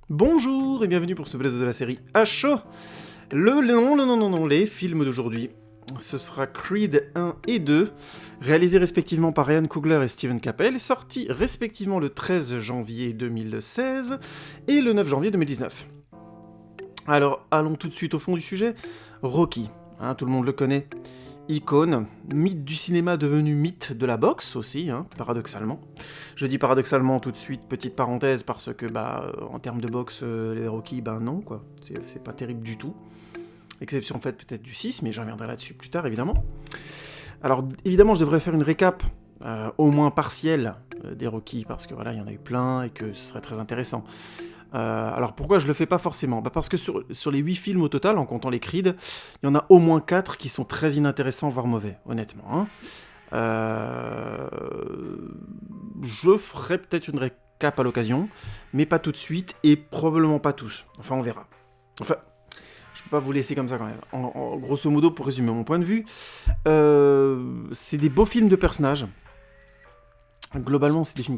Bonjour et bienvenue pour ce blaze de la série HO. Les films d'aujourd'hui. Ce sera Creed 1 et 2, réalisés respectivement par Ryan Coogler et Steven Cappell, sortis respectivement le 13 janvier 2016 et le 9 janvier 2019. Alors, allons tout de suite au fond du sujet. Rocky, tout le monde le connaît. Icône, mythe du cinéma devenu mythe de la boxe aussi, paradoxalement. Je dis paradoxalement tout de suite, petite parenthèse, parce que, en termes de boxe, les Rocky, non, quoi. C'est pas terrible du tout. Exception faite peut-être du 6, mais je reviendrai là-dessus plus tard, évidemment. Alors, évidemment, je devrais faire une récap, au moins partielle, des Rocky, parce que voilà, il y en a eu plein, et que ce serait très intéressant. Alors pourquoi je le fais pas forcément ? Parce que sur les 8 films au total, en comptant les Creed, il y en a au moins 4 qui sont très inintéressants, voire mauvais, honnêtement. Je ferai peut-être une récap à l'occasion, mais pas tout de suite, et probablement pas tous. Enfin, on verra. Enfin, je peux pas vous laisser comme ça quand même. Grosso modo, pour résumer mon point de vue, c'est des beaux films de personnages. Globalement, c'est des films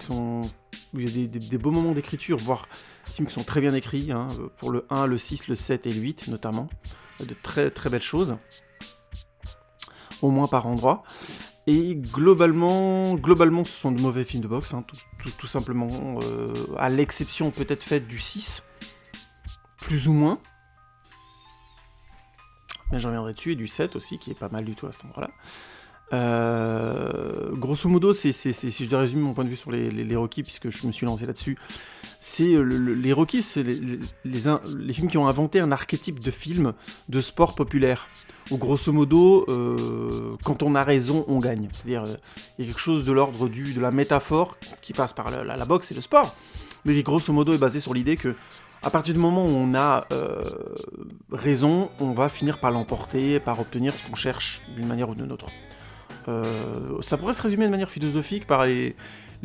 où il y a des beaux moments d'écriture, voire des films qui sont très bien écrits, pour le 1, le 6, le 7 et le 8 notamment. De très très belles choses, au moins par endroit. Et globalement, ce sont de mauvais films de boxe, tout simplement, à l'exception peut-être faite du 6, plus ou moins. Mais j'en reviendrai dessus, et du 7 aussi, qui est pas mal du tout à cet endroit-là. Grosso modo, si je dois résumer mon point de vue sur les Rocky, puisque je me suis lancé là-dessus, c'est les Rocky, c'est les films qui ont inventé un archétype de film de sport populaire, où grosso modo, quand on a raison, on gagne. C'est-à-dire, il y a quelque chose de l'ordre de la métaphore qui passe par la boxe et le sport, mais qui grosso modo est basé sur l'idée que à partir du moment où on a raison, on va finir par l'emporter, par obtenir ce qu'on cherche d'une manière ou d'une autre. Ça pourrait se résumer de manière philosophique par les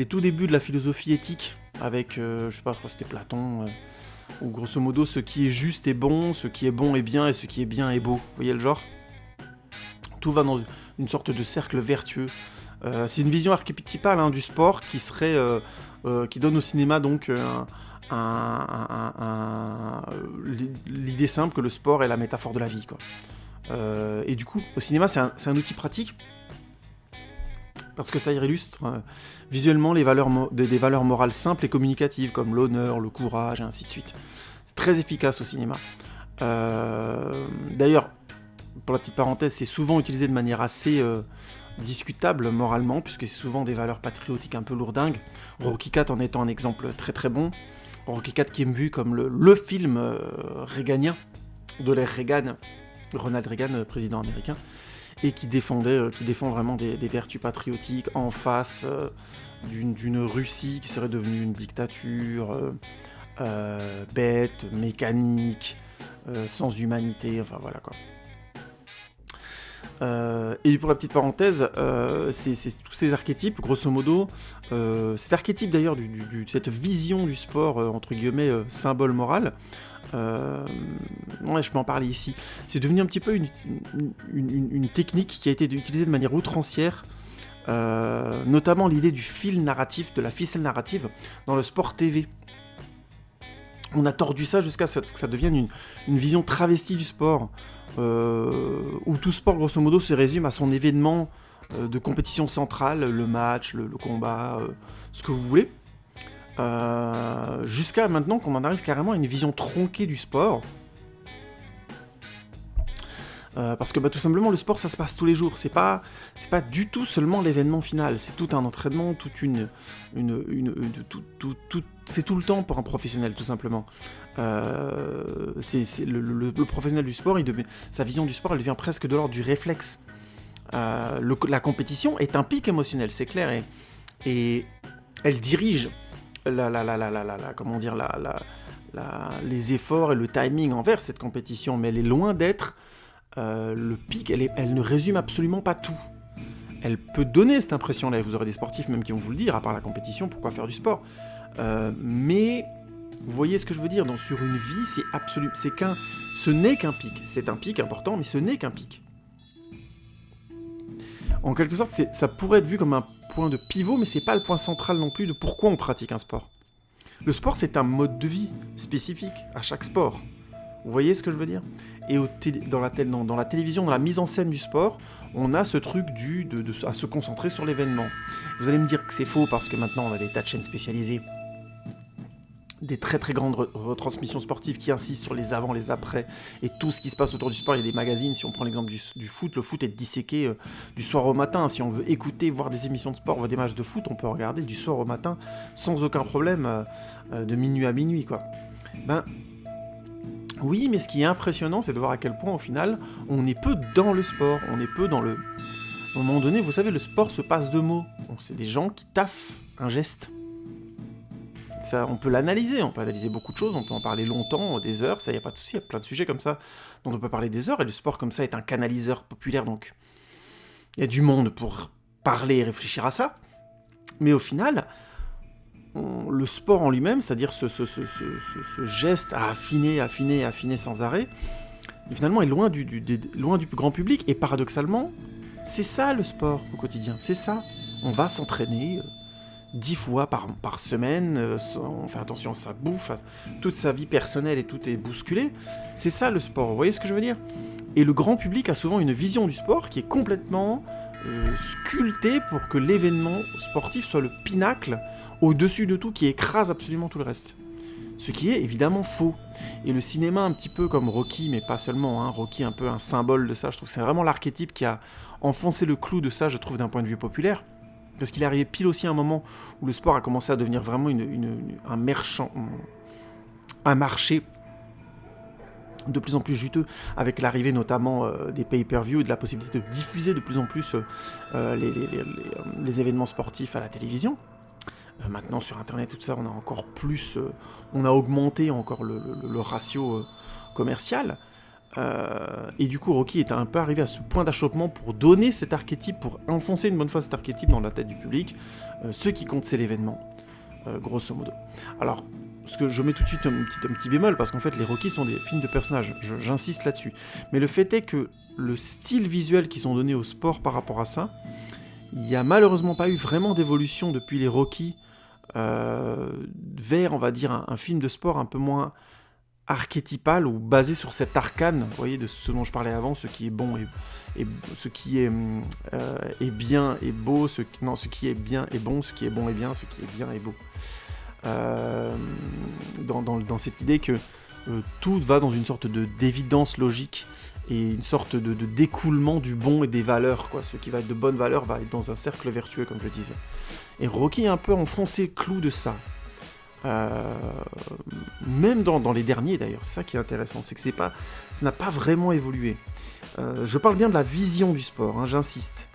tout débuts de la philosophie éthique, avec, je sais pas, c'était Platon, où grosso modo, ce qui est juste est bon, ce qui est bon est bien, et ce qui est bien est beau. Vous voyez le genre ? Tout va dans une sorte de cercle vertueux. C'est une vision archétypale du sport qui donne au cinéma donc l'idée simple que le sport est la métaphore de la vie, quoi. Et du coup, au cinéma, c'est un outil pratique, parce que ça illustre visuellement des valeurs morales simples et communicatives, comme l'honneur, le courage, et ainsi de suite. C'est très efficace au cinéma. D'ailleurs, pour la petite parenthèse, c'est souvent utilisé de manière assez discutable moralement, puisque c'est souvent des valeurs patriotiques un peu lourdingues. Rocky IV en étant un exemple très très bon. Rocky IV qui est vu comme le film reaganien, de l'ère Reagan, Ronald Reagan, président américain, et qui défend vraiment des vertus patriotiques en face d'une Russie qui serait devenue une dictature bête, mécanique, sans humanité, enfin voilà quoi. Et pour la petite parenthèse, c'est tous ces archétypes, grosso modo, cet archétype d'ailleurs, cette vision du sport, entre guillemets, symbole moral, je peux en parler ici, c'est devenu un petit peu une technique qui a été utilisée de manière outrancière, notamment l'idée du fil narratif, de la ficelle narrative, dans le sport TV. On a tordu ça jusqu'à ce que ça devienne une vision travestie du sport, où tout sport, grosso modo, se résume à son événement de compétition centrale, le match, le combat, ce que vous voulez, jusqu'à maintenant qu'on en arrive carrément à une vision tronquée du sport. Parce que tout simplement le sport ça se passe tous les jours, c'est pas du tout seulement l'événement final, c'est tout un entraînement, c'est tout le temps pour un professionnel tout simplement. C'est le professionnel du sport, sa vision du sport elle devient presque de l'ordre du réflexe. La compétition est un pic émotionnel, c'est clair, et elle dirige les efforts et le timing envers cette compétition, mais elle est loin d'être le pic, elle ne résume absolument pas tout. Elle peut donner cette impression-là, et vous aurez des sportifs même qui vont vous le dire, à part la compétition, pourquoi faire du sport, mais vous voyez ce que je veux dire, donc sur une vie, ce n'est qu'un pic, c'est un pic important, mais ce n'est qu'un pic. En quelque sorte, ça pourrait être vu comme un point de pivot, mais c'est pas le point central non plus de pourquoi on pratique un sport. Le sport, c'est un mode de vie spécifique à chaque sport. Vous voyez ce que je veux dire? Et dans la télévision, dans la mise en scène du sport, on a ce truc à se concentrer sur l'événement. Vous allez me dire que c'est faux parce que maintenant on a des tas de chaînes spécialisées, des très très grandes retransmissions sportives qui insistent sur les avant, les après et tout ce qui se passe autour du sport. Il y a des magazines, si on prend l'exemple du foot, le foot est disséqué du soir au matin. Si on veut écouter, voir des émissions de sport, voir des matchs de foot, on peut regarder du soir au matin sans aucun problème, de minuit à minuit, quoi. Oui, mais ce qui est impressionnant, c'est de voir à quel point, au final, on est peu dans le sport, on est peu dans le... À un moment donné, vous savez, le sport se passe de mots. C'est des gens qui taffent un geste. Ça, on peut l'analyser, on peut analyser beaucoup de choses, on peut en parler longtemps, des heures, ça, y a pas de souci, il y a plein de sujets comme ça dont on peut parler des heures, et le sport, comme ça, est un canaliseur populaire, donc il y a du monde pour parler et réfléchir à ça. Mais au final... le sport en lui-même, c'est-à-dire ce geste à affiner sans arrêt, finalement est loin du plus grand public, et paradoxalement, c'est ça le sport au quotidien, c'est ça. On va s'entraîner 10 fois par semaine, on fait attention à sa bouffe, à toute sa vie personnelle et tout est bousculé, c'est ça le sport, vous voyez ce que je veux dire? Et le grand public a souvent une vision du sport qui est complètement sculptée pour que l'événement sportif soit le pinacle au-dessus de tout, qui écrase absolument tout le reste. Ce qui est évidemment faux. Et le cinéma, un petit peu comme Rocky, mais pas seulement, hein, Rocky est un peu un symbole de ça, je trouve que c'est vraiment l'archétype qui a enfoncé le clou de ça, je trouve, d'un point de vue populaire, parce qu'il est arrivé pile aussi à un moment où le sport a commencé à devenir vraiment un marché de plus en plus juteux, avec l'arrivée notamment des pay-per-view et de la possibilité de diffuser de plus en plus les événements sportifs à la télévision. Maintenant sur internet, tout ça, on a encore plus, on a augmenté encore le ratio commercial, et du coup Rocky est un peu arrivé à ce point d'achoppement pour donner cet archétype, pour enfoncer une bonne fois cet archétype dans la tête du public. Ce qui compte, c'est l'événement, grosso modo. Alors, ce que je mets tout de suite un petit bémol, parce qu'en fait les Rocky sont des films de personnages, j'insiste là-dessus, mais le fait est que le style visuel qu'ils ont donné au sport par rapport à ça, il n'y a malheureusement pas eu vraiment d'évolution depuis les Rocky vers, on va dire, un film de sport un peu moins archétypal ou basé sur cet arcane, vous voyez, de ce dont je parlais avant, ce qui est bon et ce qui est bien et beau, ce qui est bien et bon, ce qui est bon et bien, ce qui est bien et beau. Dans cette idée que tout va dans une sorte d'évidence logique et une sorte de d'écoulement du bon et des valeurs, quoi. Ce qui va être de bonnes valeurs va être dans un cercle vertueux, comme je disais. Et Rocky a un peu enfoncé le clou de ça. Même dans les derniers, d'ailleurs. C'est ça qui est intéressant, c'est que ça n'a pas vraiment évolué. Je parle bien de la vision du sport, hein, j'insiste.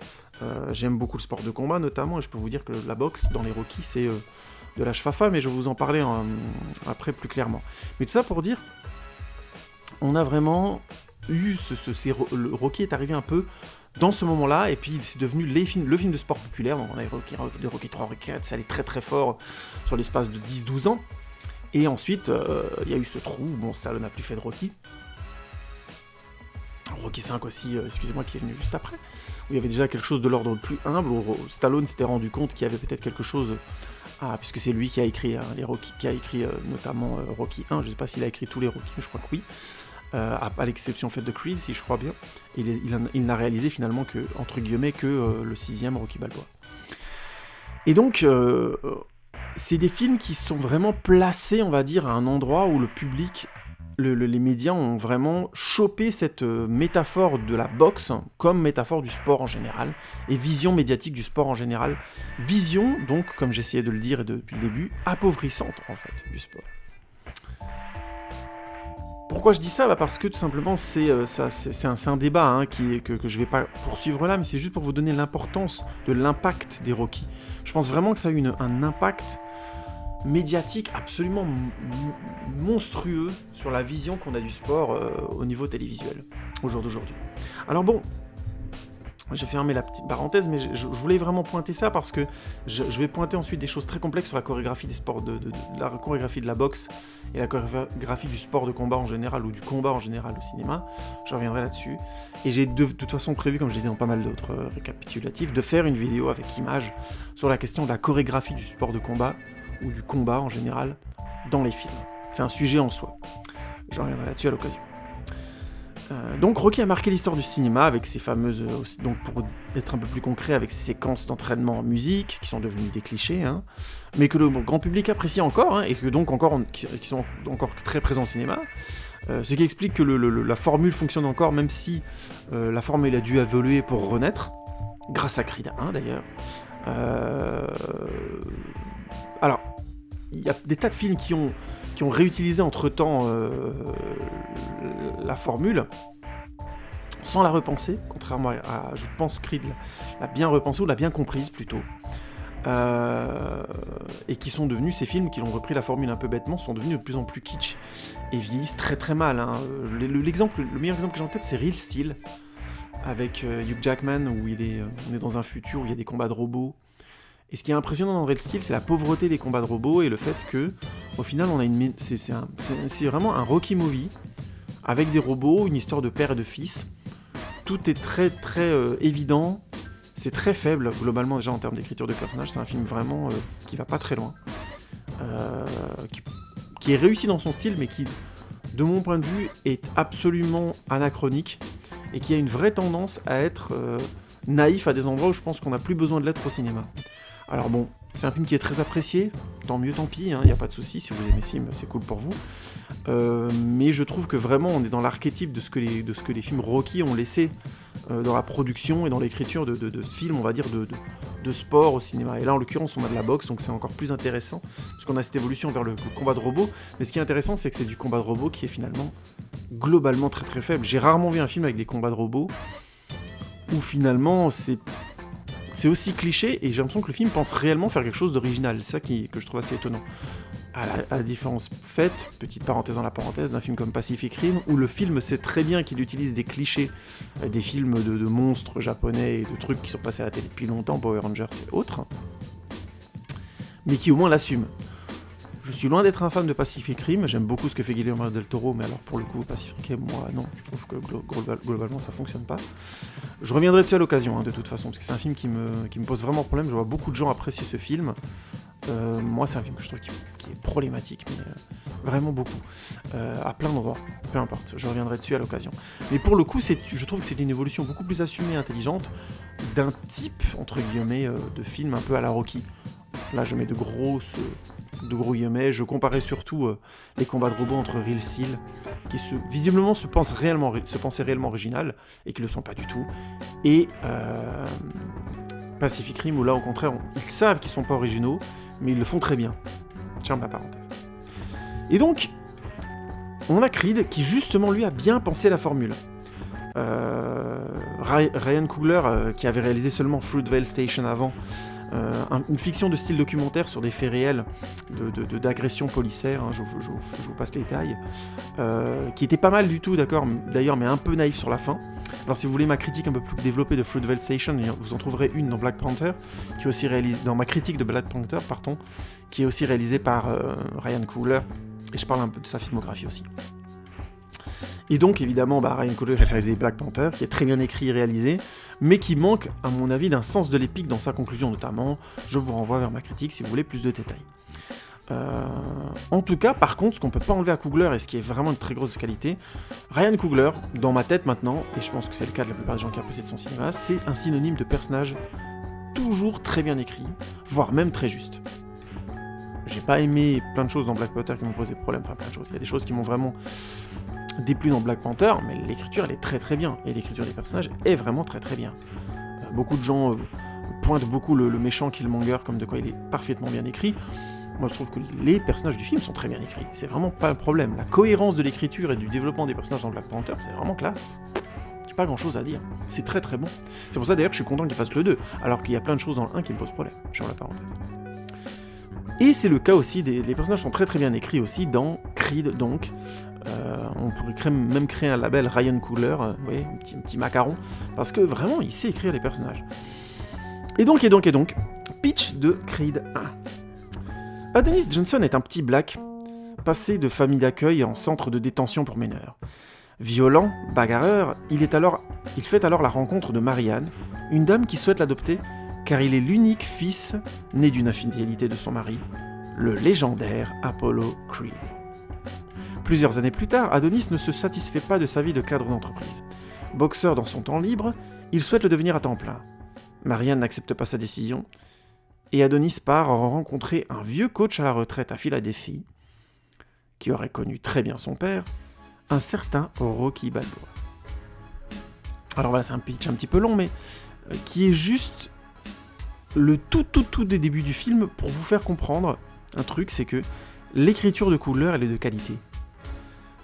J'aime beaucoup le sport de combat, notamment, et je peux vous dire que la boxe, dans les Rocky, c'est de la chefafa, mais je vais vous en parler après plus clairement. Mais tout ça pour dire, on a vraiment eu le Rocky est arrivé un peu dans ce moment-là, et puis c'est devenu le film de sport populaire. Donc on a eu Rocky 3, Rocky 4, ça allait très très fort sur l'espace de 10-12 ans. Et ensuite, il y a eu ce trou, bon, Stallone n'a plus fait de Rocky. Rocky 5 aussi, excusez-moi, qui est venu juste après, où il y avait déjà quelque chose de l'ordre plus humble, où Stallone s'était rendu compte qu'il y avait peut-être quelque chose... puisque c'est lui qui a écrit les Rocky, qui a écrit notamment Rocky 1, je ne sais pas s'il a écrit tous les Rocky, mais je crois que oui, à l'exception faite de Creed, si je crois bien. Il n'a réalisé finalement que, entre guillemets, que le 6e Rocky Balboa. Et donc, c'est des films qui sont vraiment placés, on va dire, à un endroit où le public, les médias ont vraiment chopé cette métaphore de la boxe comme métaphore du sport en général, et vision médiatique du sport en général. Vision, donc, comme j'essayais de le dire depuis le début, appauvrissante, en fait, du sport. Pourquoi je dis ça ? Parce que tout simplement c'est un débat hein, que je vais pas poursuivre là, mais c'est juste pour vous donner l'importance de l'impact des Rocky. Je pense vraiment que ça a eu un impact médiatique absolument monstrueux sur la vision qu'on a du sport au niveau télévisuel au jour d'aujourd'hui. Alors bon, j'ai fermé la petite parenthèse, mais je voulais vraiment pointer ça parce que je vais pointer ensuite des choses très complexes sur la chorégraphie des sports, la chorégraphie de la boxe et la chorégraphie du sport de combat en général ou du combat en général au cinéma. Je reviendrai là-dessus. Et j'ai de toute façon prévu, comme je l'ai dit dans pas mal d'autres récapitulatifs, de faire une vidéo avec images sur la question de la chorégraphie du sport de combat ou du combat en général dans les films. C'est un sujet en soi. Je reviendrai là-dessus à l'occasion. Donc Rocky a marqué l'histoire du cinéma avec ses fameuses, donc pour être un peu plus concret, avec ses séquences d'entraînement en musique, qui sont devenues des clichés, hein, mais que le grand public apprécie encore, hein, et que donc qui sont encore très présents au cinéma. Ce qui explique que la formule fonctionne encore, même si la formule a dû évoluer pour renaître, grâce à Creed 1 d'ailleurs. Alors, il y a des tas de films qui ont réutilisé entre-temps la formule, sans la repenser, contrairement à je pense, Creed l'a bien repensée, ou l'a bien comprise plutôt. Et qui sont devenus, ces films qui ont repris la formule un peu bêtement, sont devenus de plus en plus kitsch, et vieillissent très très mal. Hein. Le meilleur exemple que j'en tête, c'est Real Steel, avec Hugh Jackman, où on est dans un futur où il y a des combats de robots. Et ce qui est impressionnant dans Real Steel, c'est la pauvreté des combats de robots et le fait que, au final, c'est vraiment un Rocky movie avec des robots, une histoire de père et de fils. Tout est très très évident. C'est très faible globalement déjà en termes d'écriture de personnages. C'est un film vraiment qui va pas très loin, qui est réussi dans son style, mais qui, de mon point de vue, est absolument anachronique et qui a une vraie tendance à être naïf à des endroits où je pense qu'on n'a plus besoin de l'être au cinéma. Alors bon, c'est un film qui est très apprécié, tant mieux tant pis, y a pas de souci, si vous aimez ce film, c'est cool pour vous. Mais je trouve que vraiment on est dans l'archétype de ce que les films Rocky ont laissé dans la production et dans l'écriture de films, on va dire, de sport au cinéma. Et là en l'occurrence on a de la boxe, donc c'est encore plus intéressant, parce qu'on a cette évolution vers le combat de robots. Mais ce qui est intéressant, c'est que c'est du combat de robots qui est finalement globalement très très faible. J'ai rarement vu un film avec des combats de robots où finalement c'est aussi cliché, et j'ai l'impression que le film pense réellement faire quelque chose d'original. C'est ça que je trouve assez étonnant. À la différence faite, petite parenthèse dans la parenthèse, d'un film comme Pacific Rim, où le film sait très bien qu'il utilise des clichés, des films de monstres japonais et de trucs qui sont passés à la télé depuis longtemps, Power Rangers et autres, mais qui au moins l'assume. Je suis loin d'être un fan de Pacific Rim, j'aime beaucoup ce que fait Guillermo del Toro, mais alors pour le coup, Pacific Rim, moi non, je trouve que globalement ça fonctionne pas. Je reviendrai dessus à l'occasion, de toute façon, parce que c'est un film qui me pose vraiment problème. Je vois beaucoup de gens apprécier ce film. Moi, c'est un film que je trouve qui est problématique, mais vraiment beaucoup, à plein d'endroits, peu importe, je reviendrai dessus à l'occasion. Mais pour le coup, je trouve que c'est une évolution beaucoup plus assumée et intelligente d'un type, entre guillemets, de film un peu à la Rocky. Là, je mets de gros guillemets, je comparais surtout les combats de robots entre Real Steel, qui visiblement se pensaient réellement original, et qui le sont pas du tout, et Pacific Rim, où là, au contraire, ils savent qu'ils sont pas originaux, mais ils le font très bien. Tiens, ma parenthèse. Et donc, on a Creed, qui justement, lui, a bien pensé la formule. Ryan Coogler, qui avait réalisé seulement Fruitvale Station avant, une fiction de style documentaire sur des faits réels d'agression policière, hein, je vous passe les détails, qui était pas mal du tout, d'ailleurs, mais un peu naïf sur la fin. Alors si vous voulez ma critique un peu plus développée de Fruitvale Station, vous en trouverez une dans Black Panther, qui est aussi réalisée, dans ma critique de Black Panther, qui est aussi réalisée par Ryan Coogler, et je parle un peu de sa filmographie aussi. Et donc évidemment, Ryan Coogler a réalisé Black Panther, qui est très bien écrit et réalisé, mais qui manque, à mon avis, d'un sens de l'épique dans sa conclusion notamment. Je vous renvoie vers ma critique si vous voulez plus de détails. En tout cas, par contre, ce qu'on peut pas enlever à Coogler, et ce qui est vraiment une très grosse qualité, Ryan Coogler, dans ma tête maintenant, et je pense que c'est le cas de la plupart des gens qui apprécient son cinéma, c'est un synonyme de personnage toujours très bien écrit, voire même très juste. J'ai pas aimé plein de choses dans Black Panther qui m'ont posé problème, enfin plein de choses, il y a des choses qui m'ont vraiment déplu dans Black Panther, mais l'écriture elle est très très bien, et l'écriture des personnages est vraiment très très bien. Beaucoup de gens pointent beaucoup le méchant Killmonger comme de quoi il est parfaitement bien écrit. Moi je trouve que les personnages du film sont très bien écrits, c'est vraiment pas un problème. La cohérence de l'écriture et du développement des personnages dans Black Panther, c'est vraiment classe. J'ai pas grand chose à dire, c'est très très bon. C'est pour ça d'ailleurs que je suis content qu'il fasse le 2, alors qu'il y a plein de choses dans le 1 qui me posent problème, je ferme la parenthèse. Et c'est le cas aussi, les personnages sont très très bien écrits aussi dans Creed donc. On pourrait même créer un label Ryan Coogler, un petit macaron, parce que vraiment il sait écrire les personnages. Et donc, pitch de Creed 1. Adonis Johnson est un petit black, passé de famille d'accueil en centre de détention pour mineurs. Violent, bagarreur, il fait alors la rencontre de Marianne, une dame qui souhaite l'adopter, car il est l'unique fils né d'une infidélité de son mari, le légendaire Apollo Creed. Plusieurs années plus tard, Adonis ne se satisfait pas de sa vie de cadre d'entreprise. Boxeur dans son temps libre, il souhaite le devenir à temps plein. Marianne n'accepte pas sa décision, et Adonis part rencontrer un vieux coach à la retraite à Philadelphie, qui aurait connu très bien son père, un certain Rocky Balboa. Alors voilà, c'est un pitch un petit peu long, mais qui est juste le tout des débuts du film pour vous faire comprendre un truc, c'est que l'écriture de couleurs, elle est de qualité.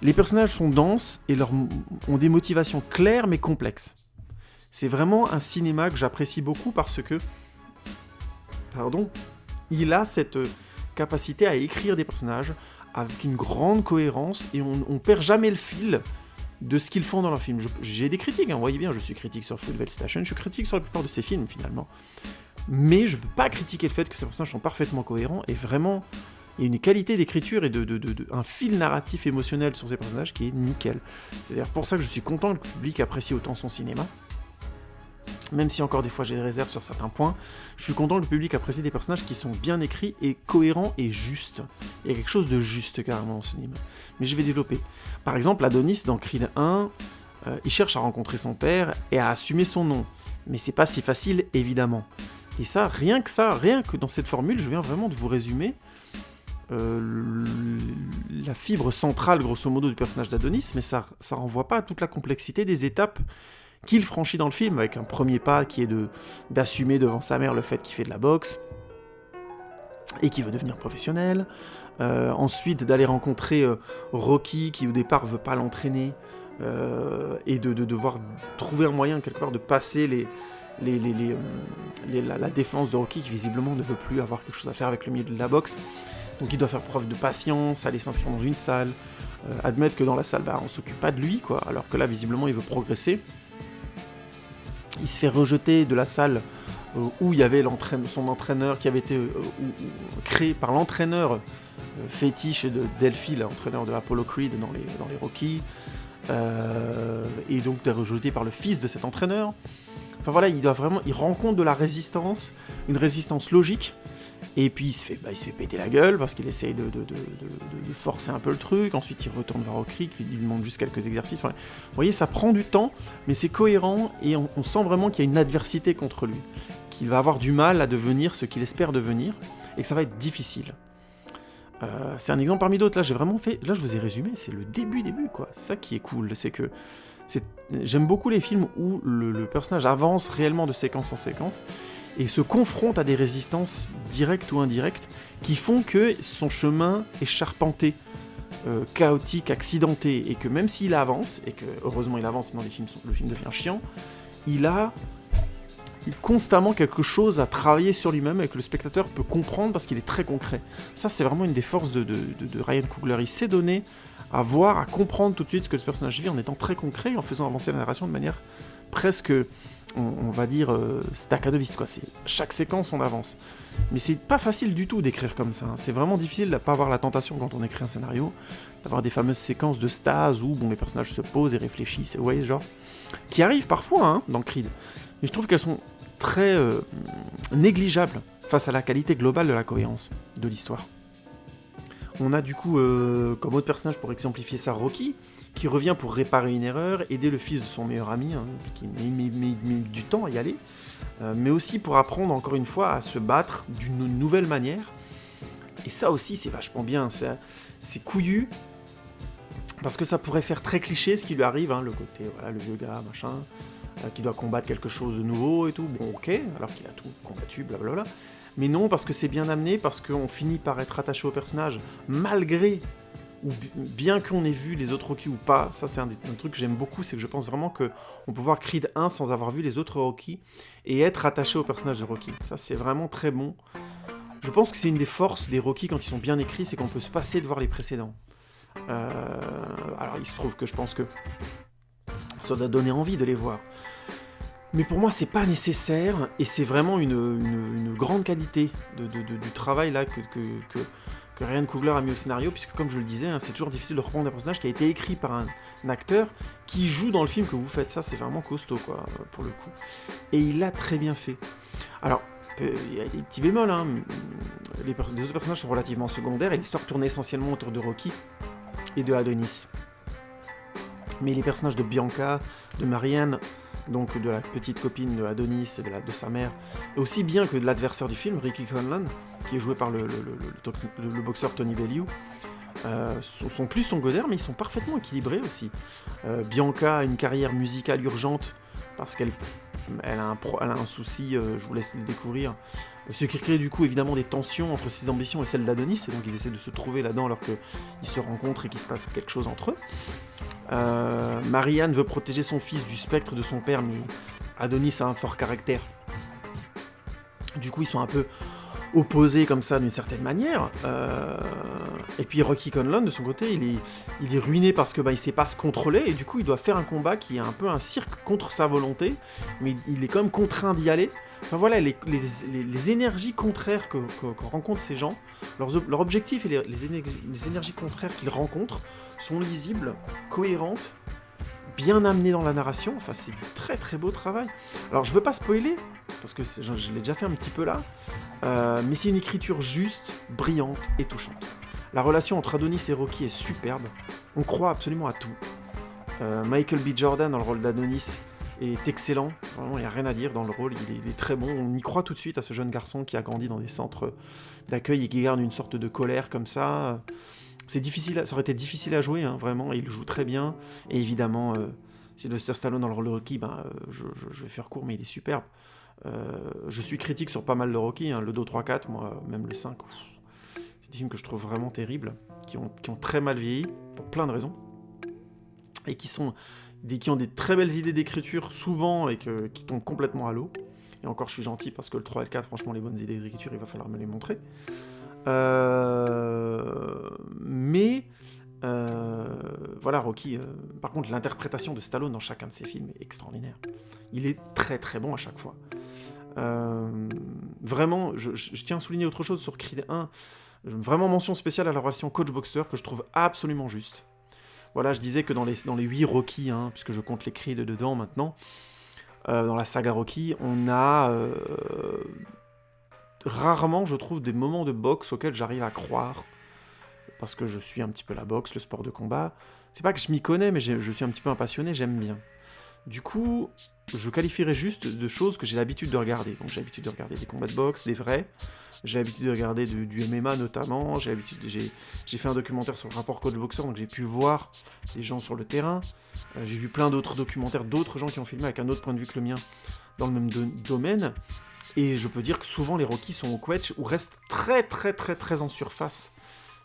Les personnages sont denses et ont des motivations claires mais complexes. C'est vraiment un cinéma que j'apprécie beaucoup parce que, il a cette capacité à écrire des personnages avec une grande cohérence et on perd jamais le fil de ce qu'ils font dans leurs films. J'ai des critiques, vous voyez bien, je suis critique sur Fruitvale Station, je suis critique sur la plupart de ces films finalement. Mais je peux pas critiquer le fait que ces personnages sont parfaitement cohérents et vraiment, il y a une qualité d'écriture et un fil narratif émotionnel sur ces personnages qui est nickel. C'est d'ailleurs pour ça que je suis content que le public apprécie autant son cinéma. Même si encore des fois j'ai des réserves sur certains points, je suis content que le public apprécie des personnages qui sont bien écrits et cohérents et justes. Il y a quelque chose de juste carrément dans ce cinéma. Mais je vais développer. Par exemple, Adonis dans Creed 1, il cherche à rencontrer son père et à assumer son nom. Mais c'est pas si facile, évidemment. Et ça, rien que dans cette formule, je viens vraiment de vous résumer la fibre centrale, grosso modo, du personnage d'Adonis, mais ça renvoie pas à toute la complexité des étapes qu'il franchit dans le film, avec un premier pas qui est d'assumer devant sa mère le fait qu'il fait de la boxe, et qu'il veut devenir professionnel, ensuite d'aller rencontrer Rocky, qui au départ veut pas l'entraîner, et de devoir trouver un moyen quelque part de passer la défense de Rocky, qui visiblement ne veut plus avoir quelque chose à faire avec le milieu de la boxe. Donc il doit faire preuve de patience, aller s'inscrire dans une salle, admettre que dans la salle, on s'occupe pas de lui, quoi, alors que là, visiblement, il veut progresser. Il se fait rejeter de la salle où il y avait son entraîneur qui avait été créé par l'entraîneur fétiche de Delphi, l'entraîneur de Apollo Creed dans les Rocky, et donc rejeté par le fils de cet entraîneur. Enfin voilà, il rencontre de la résistance, une résistance logique, et puis il se fait péter la gueule parce qu'il essaye de forcer un peu le truc. Ensuite il retourne vers Rocky, il lui demande juste quelques exercices. Enfin, vous voyez, ça prend du temps, mais c'est cohérent et on sent vraiment qu'il y a une adversité contre lui, qu'il va avoir du mal à devenir ce qu'il espère devenir et que ça va être difficile. C'est un exemple parmi d'autres. Là, je vous ai résumé, c'est le début, quoi. C'est ça qui est cool, c'est que j'aime beaucoup les films où le personnage avance réellement de séquence en séquence et se confronte à des résistances directes ou indirectes qui font que son chemin est charpenté, chaotique, accidenté, et que même s'il avance, et que heureusement il avance, sinon le film devient chiant, il a constamment quelque chose à travailler sur lui-même et que le spectateur peut comprendre parce qu'il est très concret. Ça, c'est vraiment une des forces de Ryan Coogler. Il s'est donné à voir, à comprendre tout de suite ce que le personnage vit en étant très concret, en faisant avancer la narration de manière presque, on va dire, staccadoviste, quoi. C'est chaque séquence, on avance. Mais c'est pas facile du tout d'écrire comme ça, hein. C'est vraiment difficile de ne pas avoir la tentation quand on écrit un scénario, d'avoir des fameuses séquences de stase où les personnages se posent et réfléchissent, vous voyez, genre, qui arrivent parfois dans Creed. Mais je trouve qu'elles sont très négligeables face à la qualité globale de la cohérence de l'histoire. On a du coup, comme autre personnage pour exemplifier ça, Rocky, qui revient pour réparer une erreur, aider le fils de son meilleur ami, qui met du temps à y aller, mais aussi pour apprendre encore une fois à se battre d'une nouvelle manière. Et ça aussi, c'est vachement bien, c'est couillu, parce que ça pourrait faire très cliché ce qui lui arrive, le côté, voilà, le vieux gars, machin, qui doit combattre quelque chose de nouveau et tout, bon ok, alors qu'il a tout combattu, blablabla. Mais non, parce que c'est bien amené, parce qu'on finit par être attaché au personnage, malgré, ou bien qu'on ait vu les autres Rocky ou pas. Ça, c'est un truc que j'aime beaucoup, c'est que je pense vraiment qu'on peut voir Creed 1 sans avoir vu les autres Rocky, et être attaché au personnage de Rocky. Ça, c'est vraiment très bon. Je pense que c'est une des forces des Rocky quand ils sont bien écrits, c'est qu'on peut se passer de voir les précédents. Alors, il se trouve que je pense que ça doit donner envie de les voir. Mais pour moi, c'est pas nécessaire, et c'est vraiment une grande qualité du travail là que Ryan Coogler a mis au scénario, puisque comme je le disais, c'est toujours difficile de reprendre un personnage qui a été écrit par un acteur qui joue dans le film que vous faites. Ça, c'est vraiment costaud, quoi, pour le coup. Et il l'a très bien fait. Alors, il y a des petits bémols, les autres personnages sont relativement secondaires et l'histoire tourne essentiellement autour de Rocky et de Adonis. Mais les personnages de Bianca, de Marianne, donc de la petite copine de Adonis et de sa mère, aussi bien que de l'adversaire du film, Ricky Conlan, qui est joué par le boxeur Tony Bellew, sont plus secondaires, mais ils sont parfaitement équilibrés aussi. Bianca a une carrière musicale urgente parce qu'elle a un souci, je vous laisse le découvrir, ce qui crée du coup évidemment des tensions entre ses ambitions et celles d'Adonis, et donc ils essaient de se trouver là-dedans alors qu'ils se rencontrent et qu'il se passe quelque chose entre eux. Marianne veut protéger son fils du spectre de son père, mais Adonis a un fort caractère. Du coup, ils sont un peu opposés comme ça d'une certaine manière. Et puis Rocky Conlan, de son côté, il est ruiné parce que il sait pas se contrôler, et du coup, il doit faire un combat qui est un peu un cirque contre sa volonté, mais il est quand même contraint d'y aller. Enfin voilà, les énergies contraires que rencontrent ces gens, leur objectif et les énergies contraires qu'ils rencontrent sont lisibles, cohérentes, bien amenées dans la narration. Enfin, c'est du très très beau travail. Alors, je veux pas spoiler, parce que je l'ai déjà fait un petit peu là, mais c'est une écriture juste, brillante et touchante. La relation entre Adonis et Rocky est superbe, on croit absolument à tout. Michael B. Jordan dans le rôle d'Adonis est excellent, vraiment il n'y a rien à dire dans le rôle, il est très bon, on y croit tout de suite à ce jeune garçon qui a grandi dans des centres d'accueil et qui garde une sorte de colère comme ça. C'est difficile, ça aurait été difficile à jouer, hein, vraiment, et il joue très bien, et évidemment, Sylvester Stallone dans le rôle de Rocky, je vais faire court, mais il est superbe. Je suis critique sur pas mal de Rocky, hein, le 2, 3, 4, moi, même le 5, c'est des films que je trouve vraiment terribles, qui ont très mal vieilli, pour plein de raisons, et qui ont des très belles idées d'écriture, souvent, et qui tombent complètement à l'eau. Et encore, je suis gentil, parce que le 3 et le 4, franchement, les bonnes idées d'écriture, il va falloir me les montrer. Mais voilà, Rocky, par contre, l'interprétation de Stallone dans chacun de ses films est extraordinaire. Il est très très bon à chaque fois. Vraiment, je tiens à souligner autre chose sur Creed 1. Vraiment mention spéciale à la relation coach-boxer que je trouve absolument juste. Voilà, je disais que dans les 8 Rocky, hein, puisque je compte les Creed dedans maintenant, dans la saga Rocky, on a rarement, je trouve, des moments de boxe auxquels j'arrive à croire, parce que je suis un petit peu la boxe, le sport de combat. C'est pas que je m'y connais, mais je suis un petit peu un passionné, j'aime bien. Du coup, je qualifierais juste de choses que j'ai l'habitude de regarder. Donc j'ai l'habitude de regarder des combats de boxe, des vrais. J'ai l'habitude de regarder du MMA notamment. J'ai fait un documentaire sur le rapport coach-boxeur, donc j'ai pu voir des gens sur le terrain. J'ai vu plein d'autres documentaires, d'autres gens qui ont filmé avec un autre point de vue que le mien dans le même domaine. Et je peux dire que souvent les Rocky sont au quetch ou restent très très très très en surface.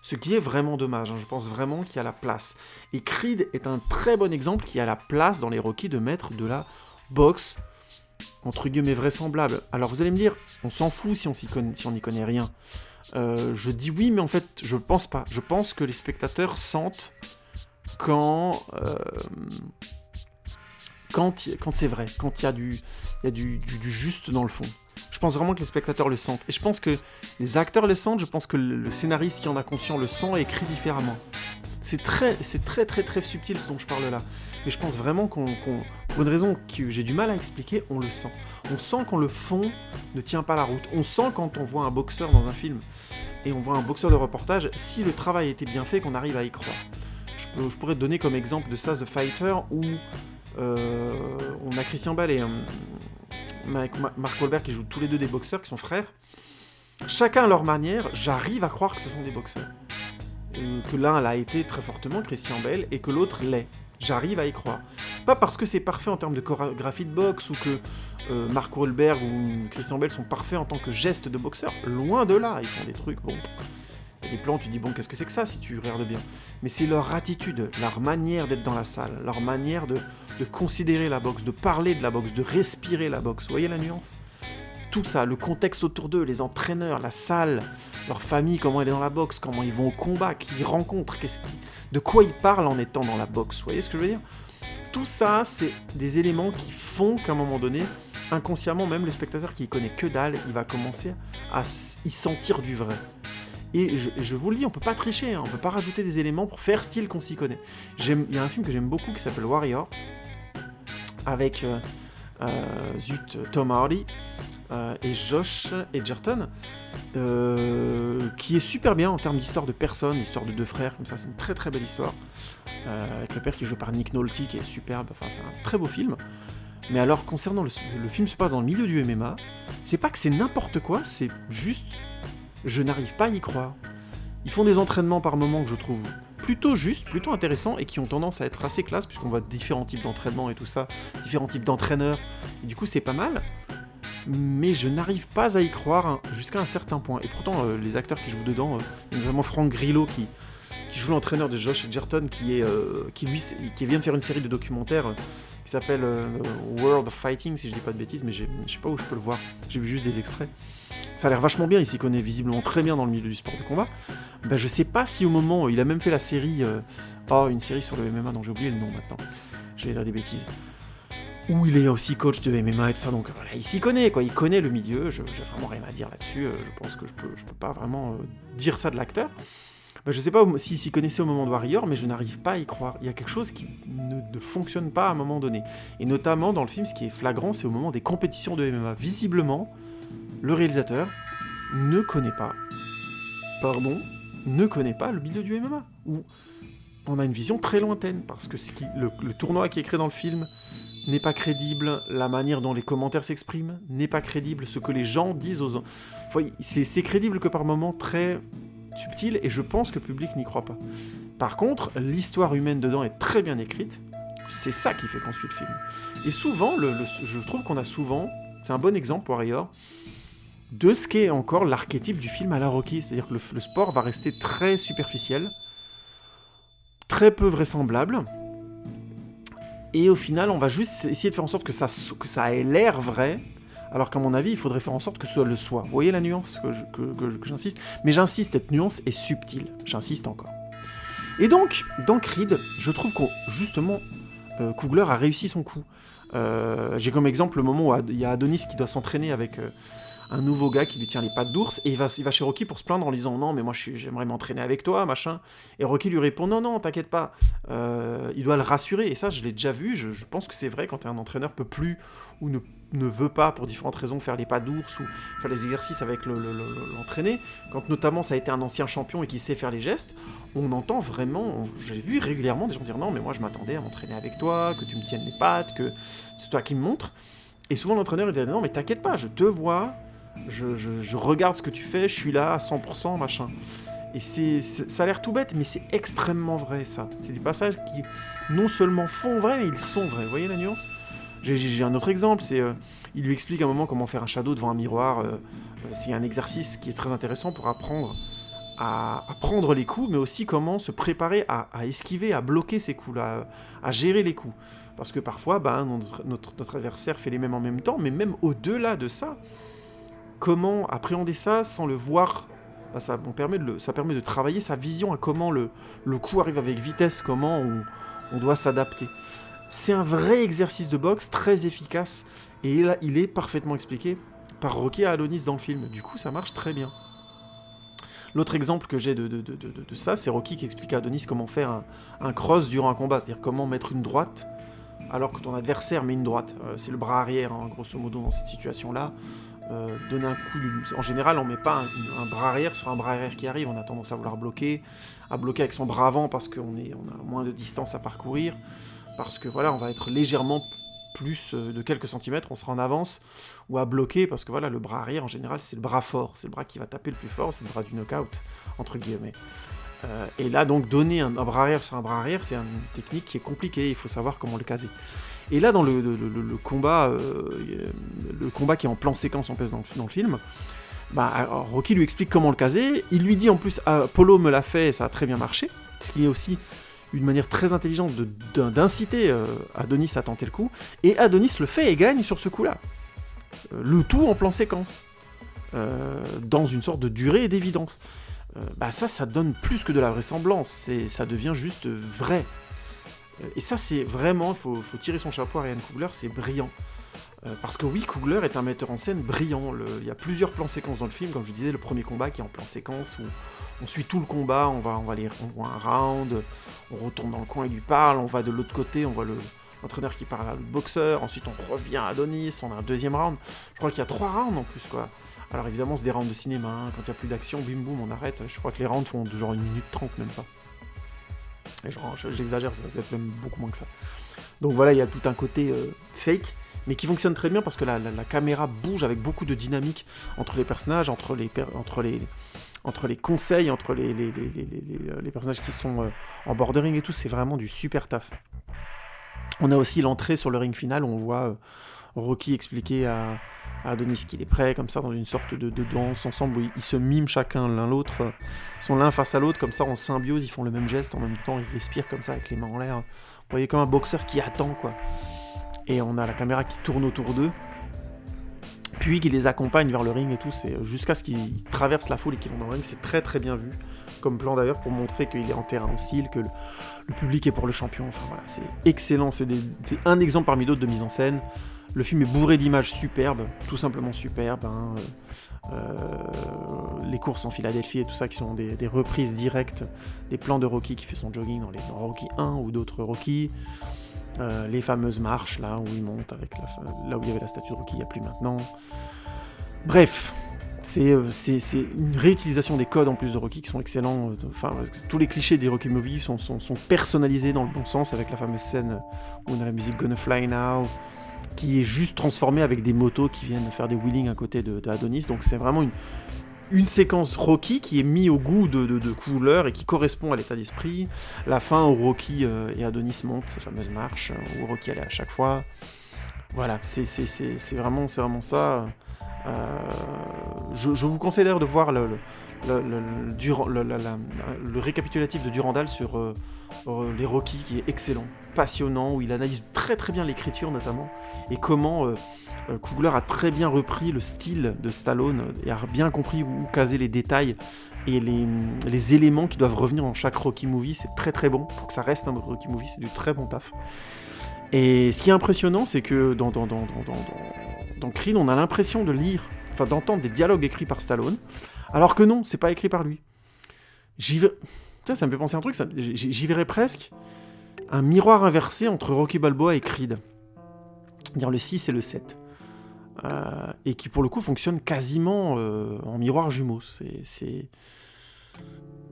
Ce qui est vraiment dommage, hein. Je pense vraiment qu'il y a la place. Et Creed est un très bon exemple qui a la place dans les Rocky de mettre de la boxe, entre guillemets, vraisemblable. Alors vous allez me dire, on s'en fout si on n'y connaît rien. Je dis oui, mais en fait, je pense pas. Je pense que les spectateurs sentent quand c'est vrai, quand il y a du juste dans le fond. Je pense vraiment que les spectateurs le sentent. Et je pense que les acteurs le sentent, je pense que le scénariste qui en a conscience le sent et écrit différemment. C'est très très très très subtil ce dont je parle là. Mais je pense vraiment pour une raison que j'ai du mal à expliquer, on le sent. On sent quand le fond ne tient pas la route. On sent quand on voit un boxeur dans un film et on voit un boxeur de reportage, si le travail était bien fait, qu'on arrive à y croire. Je pourrais te donner comme exemple de ça The Fighter, où on a Christian Bale et Mark Wahlberg qui jouent tous les deux des boxeurs, qui sont frères. Chacun à leur manière, j'arrive à croire que ce sont des boxeurs. Que l'un l'a été très fortement, Christian Bale, et que l'autre l'est. J'arrive à y croire. Pas parce que c'est parfait en termes de chorégraphie de boxe, ou que Mark Wahlberg ou Christian Bale sont parfaits en tant que gestes de boxeur. Loin de là, ils font des trucs, bon... Il y a des plans, tu dis, bon, qu'est-ce que c'est que ça, si tu regardes bien. Mais c'est leur attitude, leur manière d'être dans la salle, leur manière de considérer la boxe, de parler de la boxe, de respirer la boxe. Vous voyez la nuance ? Tout ça, le contexte autour d'eux, les entraîneurs, la salle, leur famille, comment elle est dans la boxe, comment ils vont au combat, qui ils rencontrent, de quoi ils parlent en étant dans la boxe. Vous voyez ce que je veux dire ? Tout ça, c'est des éléments qui font qu'à un moment donné, inconsciemment, même le spectateur qui y connaît que dalle, il va commencer à y sentir du vrai. Et je vous le dis, on peut pas tricher, hein, on peut pas rajouter des éléments pour faire style qu'on s'y connaît. Il y a un film que j'aime beaucoup qui s'appelle Warrior, avec Tom Hardy et Josh Edgerton. qui est super bien en termes d'histoire de personnes, l'histoire de deux frères, comme ça, c'est une très très belle histoire, avec le père qui est joué par Nick Nolte, qui est superbe, enfin c'est un très beau film. Mais alors, concernant le film se passe dans le milieu du MMA, c'est pas que c'est n'importe quoi, c'est juste, je n'arrive pas à y croire. Ils font des entraînements par moments que je trouve plutôt justes, plutôt intéressants, et qui ont tendance à être assez classe, puisqu'on voit différents types d'entraînements et tout ça, différents types d'entraîneurs, et du coup c'est pas mal. Mais je n'arrive pas à y croire jusqu'à un certain point. Et pourtant, les acteurs qui jouent dedans, notamment Frank Grillo qui joue l'entraîneur de Josh Edgerton, qui vient de faire une série de documentaires qui s'appelle World of Fighting, si je dis pas de bêtises, mais je sais pas où je peux le voir. J'ai vu juste des extraits. Ça a l'air vachement bien, il s'y connaît visiblement très bien dans le milieu du sport de combat. Ben, je sais pas si au moment, il a même fait la série, une série sur le MMA dont j'ai oublié le nom maintenant. Je vais dire des bêtises. Où il est aussi coach de MMA et tout ça, donc voilà, il s'y connaît, quoi, il connaît le milieu, j'ai vraiment rien à dire là-dessus, je pense que je peux pas vraiment dire ça de l'acteur. Ben, je sais pas s'il s'y connaissait au moment de Warrior, mais je n'arrive pas à y croire. Il y a quelque chose qui ne fonctionne pas à un moment donné. Et notamment dans le film, ce qui est flagrant, c'est au moment des compétitions de MMA. Visiblement, le réalisateur ne connaît pas le milieu du MMA. Où on a une vision très lointaine, parce que le tournoi qui est créé dans le film n'est pas crédible, la manière dont les commentaires s'expriment n'est pas crédible, ce que les gens disent aux... Enfin, c'est crédible que par moments très subtil, et je pense que le public n'y croit pas. Par contre, l'histoire humaine dedans est très bien écrite, c'est ça qui fait qu'on suit le film. Et souvent, je trouve qu'on a souvent, c'est un bon exemple, Warrior, de ce qu'est encore l'archétype du film à la Rocky, c'est-à-dire que le sport va rester très superficiel, très peu vraisemblable, et au final, on va juste essayer de faire en sorte que ça ait l'air vrai, alors qu'à mon avis, il faudrait faire en sorte que ce le soit. Vous voyez la nuance que j'insiste ? Mais j'insiste, cette nuance est subtile, j'insiste encore. Et donc, dans Creed, je trouve que, justement, Coogler a réussi son coup. J'ai comme exemple le moment où il y a Adonis qui doit s'entraîner avec un nouveau gars qui lui tient les pattes d'ours, et il va chez Rocky pour se plaindre en lui disant « Non, mais moi j'aimerais m'entraîner avec toi, machin ». Et Rocky lui répond « Non, t'inquiète pas ». Il doit le rassurer, et ça je l'ai déjà vu, je pense que c'est vrai quand un entraîneur peut plus ou ne veut pas pour différentes raisons faire les pas d'ours ou faire les exercices avec l'entraîné, quand notamment ça a été un ancien champion et qui sait faire les gestes, on entend vraiment, j'ai vu régulièrement des gens dire non mais moi je m'attendais à m'entraîner avec toi, que tu me tiennes les pattes, que c'est toi qui me montres, et souvent l'entraîneur il dit non mais t'inquiète pas, je te vois, je regarde ce que tu fais, je suis là à 100% machin. Et ça a l'air tout bête, mais c'est extrêmement vrai, ça. C'est des passages qui, non seulement font vrai, mais ils sont vrais. Vous voyez la nuance ? J'ai un autre exemple, c'est... il lui explique à un moment comment faire un shadow devant un miroir. C'est un exercice qui est très intéressant pour apprendre à prendre les coups, mais aussi comment se préparer à esquiver, à bloquer ces coups-là, à gérer les coups. Parce que parfois, notre adversaire fait les mêmes en même temps, mais même au-delà de ça, comment appréhender ça sans le voir... ça permet de travailler sa vision à comment le coup arrive avec vitesse, comment on doit s'adapter. C'est un vrai exercice de boxe très efficace, et là, il est parfaitement expliqué par Rocky à Adonis dans le film. Du coup, ça marche très bien. L'autre exemple que j'ai de ça, c'est Rocky qui explique à Adonis comment faire un cross durant un combat, c'est-à-dire comment mettre une droite alors que ton adversaire met une droite. C'est le bras arrière, grosso modo, dans cette situation-là. Donner un coup, en général on met pas un bras arrière sur un bras arrière qui arrive, on a tendance à vouloir bloquer avec son bras avant parce qu'on a moins de distance à parcourir, parce que voilà, on va être légèrement plus de quelques centimètres, on sera en avance, ou à bloquer parce que voilà, le bras arrière en général c'est le bras fort, c'est le bras qui va taper le plus fort, c'est le bras du knockout entre guillemets. Et là donc donner un bras arrière sur un bras arrière, c'est une technique qui est compliquée, il faut savoir comment le caser. Et là, dans le combat qui est en plan séquence, dans le film, Rocky lui explique comment le caser. Il lui dit en plus, Apollo me l'a fait et ça a très bien marché. Ce qui est aussi une manière très intelligente d'inciter Adonis à tenter le coup. Et Adonis le fait et gagne sur ce coup-là. Le tout en plan séquence. Dans une sorte de durée et d'évidence. Ça donne plus que de la vraisemblance. Ça devient juste vrai. Et ça, c'est vraiment, il faut tirer son chapeau à Ryan Coogler, c'est brillant. Parce que oui, Coogler est un metteur en scène brillant. Il y a plusieurs plans séquences dans le film, comme je disais, le premier combat qui est en plan séquence, où on suit tout le combat, on voit un round, on retourne dans le coin, il lui parle, on va de l'autre côté, on voit l'entraîneur qui parle à le boxeur, ensuite on revient à Adonis, on a un deuxième round. Je crois qu'il y a 3 rounds en plus, quoi. Alors évidemment, c'est des rounds de cinéma, hein. Quand il n'y a plus d'action, bim boum, on arrête. Je crois que les rounds font genre 1 minute 30, même pas. Et genre, j'exagère, ça va peut-être même beaucoup moins que ça. Donc voilà, il y a tout un côté fake, mais qui fonctionne très bien parce que la caméra bouge avec beaucoup de dynamique entre les personnages, entre les conseils, entre les personnages qui sont en bordering et tout. C'est vraiment du super taf. On a aussi l'entrée sur le ring final où on voit Rocky expliquer à Adonis qu'il est prêt, comme ça, dans une sorte de danse ensemble où ils se miment chacun l'un l'autre, ils sont l'un face à l'autre, comme ça, en symbiose, ils font le même geste, en même temps, ils respirent comme ça, avec les mains en l'air. Vous voyez, comme un boxeur qui attend, quoi. Et on a la caméra qui tourne autour d'eux, puis qui les accompagne vers le ring et tout, c'est jusqu'à ce qu'ils traversent la foule et qu'ils vont dans le ring, c'est très très bien vu, comme plan d'ailleurs, pour montrer qu'il est en terrain hostile, que le public est pour le champion, enfin voilà, c'est excellent, c'est un exemple parmi d'autres de mise en scène. Le film est bourré d'images superbes, tout simplement superbes, hein. Les courses en Philadelphie et tout ça qui sont des reprises directes des plans de Rocky qui fait son jogging dans Rocky 1 ou d'autres Rocky, les fameuses marches là où il monte avec là où il y avait la statue de Rocky, il n'y a plus maintenant. Bref, c'est une réutilisation des codes en plus de Rocky qui sont excellents. Enfin, tous les clichés des Rocky Movies sont personnalisés dans le bon sens avec la fameuse scène où on a la musique Gonna Fly Now, qui est juste transformée avec des motos qui viennent faire des wheelings à côté de Adonis. Donc c'est vraiment une séquence Rocky qui est mise au goût de couleur et qui correspond à l'état d'esprit. La fin où Rocky et Adonis montent ces fameuses marches, où Rocky allait à chaque fois. Voilà, c'est vraiment ça. Je vous conseille d'ailleurs de voir le récapitulatif de Durandal sur les Rocky, qui est excellent, passionnant, où il analyse très très bien l'écriture notamment, et comment Coogler a très bien repris le style de Stallone et a bien compris où caser les détails et les éléments qui doivent revenir dans chaque Rocky movie. C'est très très bon, pour que ça reste un Rocky movie, c'est du très bon taf. Et ce qui est impressionnant, c'est que dans Creed, on a l'impression de lire, enfin d'entendre des dialogues écrits par Stallone, alors que non, c'est pas écrit par lui. Tiens, ça me fait penser à un truc, j'y verrais presque un miroir inversé entre Rocky Balboa et Creed. Dire le 6 et le 7. Et qui pour le coup fonctionne quasiment en miroir jumeau.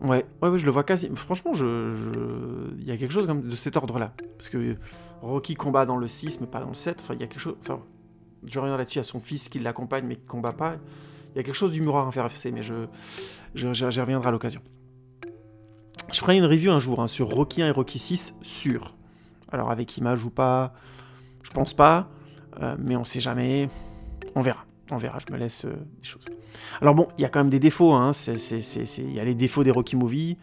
Ouais, je le vois quasi. Franchement, il y a quelque chose comme de cet ordre-là. Parce que Rocky combat dans le 6, mais pas dans le 7. Enfin, il y a quelque chose. Enfin, je reviens là-dessus, à son fils qui l'accompagne, mais qui combat pas. Il y a quelque chose du miroir inversé, mais j'y reviendrai à l'occasion. Je ferai une review un jour sur Rocky 1 et Rocky 6, sûr. Alors, avec image ou pas, je pense pas. Mais on sait jamais. On verra, je me laisse des choses. Alors bon, il y a quand même des défauts, hein. Il y a les défauts des Rocky Movies.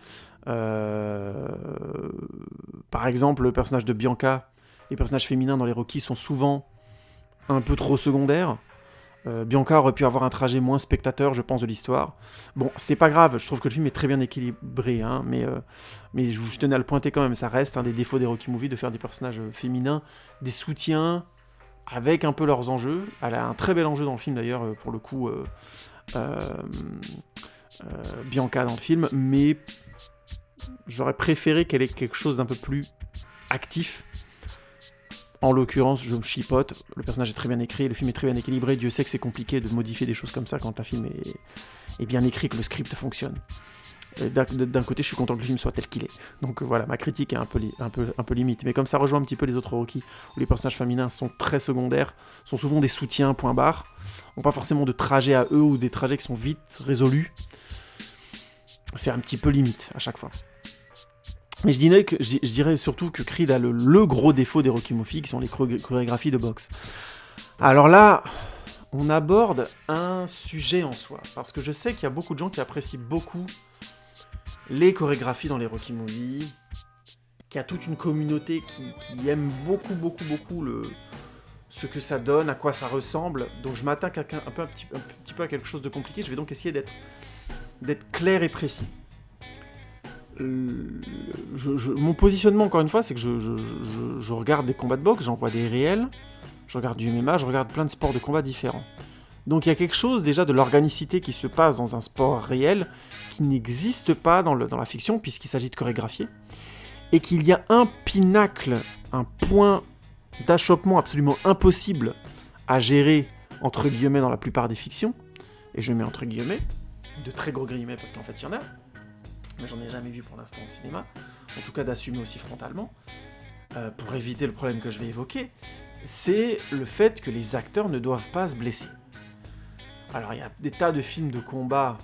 Par exemple, le personnage de Bianca, les personnages féminins dans les Rocky sont souvent un peu trop secondaires. Bianca aurait pu avoir un trajet moins spectateur, je pense, de l'histoire. Bon, c'est pas grave, je trouve que le film est très bien équilibré, hein, mais je tenais à le pointer quand même, ça reste un des défauts des Rocky Movies de faire des personnages féminins, des soutiens, avec un peu leurs enjeux. Elle a un très bel enjeu dans le film d'ailleurs, pour le coup, Bianca dans le film, mais j'aurais préféré qu'elle ait quelque chose d'un peu plus actif. En l'occurrence, je me chipote, le personnage est très bien écrit, le film est très bien équilibré, Dieu sait que c'est compliqué de modifier des choses comme ça quand un film est bien écrit, que le script fonctionne. D'un côté, je suis content que le film soit tel qu'il est. Donc voilà, ma critique est un peu limite. Mais comme ça rejoint un petit peu les autres Rocky, où les personnages féminins sont très secondaires, sont souvent des soutiens, point barre, n'ont pas forcément de trajet à eux, ou des trajets qui sont vite résolus. C'est un petit peu limite, à chaque fois. Mais je dirais surtout que Creed a le gros défaut des Rocky Movies, qui sont les chorégraphies de boxe. Alors là, on aborde un sujet en soi, parce que je sais qu'il y a beaucoup de gens qui apprécient beaucoup les chorégraphies dans les Rocky Movies, qu'il y a toute une communauté qui aime beaucoup ce que ça donne, à quoi ça ressemble. Donc je m'attaque un petit peu à quelque chose de compliqué. Je vais donc essayer d'être clair et précis. Mon positionnement, encore une fois, c'est que je regarde des combats de boxe, j'en vois des réels, je regarde du MMA, je regarde plein de sports de combat différents. Donc il y a quelque chose déjà de l'organicité qui se passe dans un sport réel qui n'existe pas dans la fiction, puisqu'il s'agit de chorégraphier, et qu'il y a un pinacle, un point d'achoppement absolument impossible à gérer, entre guillemets, dans la plupart des fictions, et je mets entre guillemets, de très gros guillemets parce qu'en fait il y en a, mais j'en ai jamais vu pour l'instant au cinéma, en tout cas d'assumer aussi frontalement, pour éviter le problème que je vais évoquer, c'est le fait que les acteurs ne doivent pas se blesser. Alors il y a des tas de films de combat,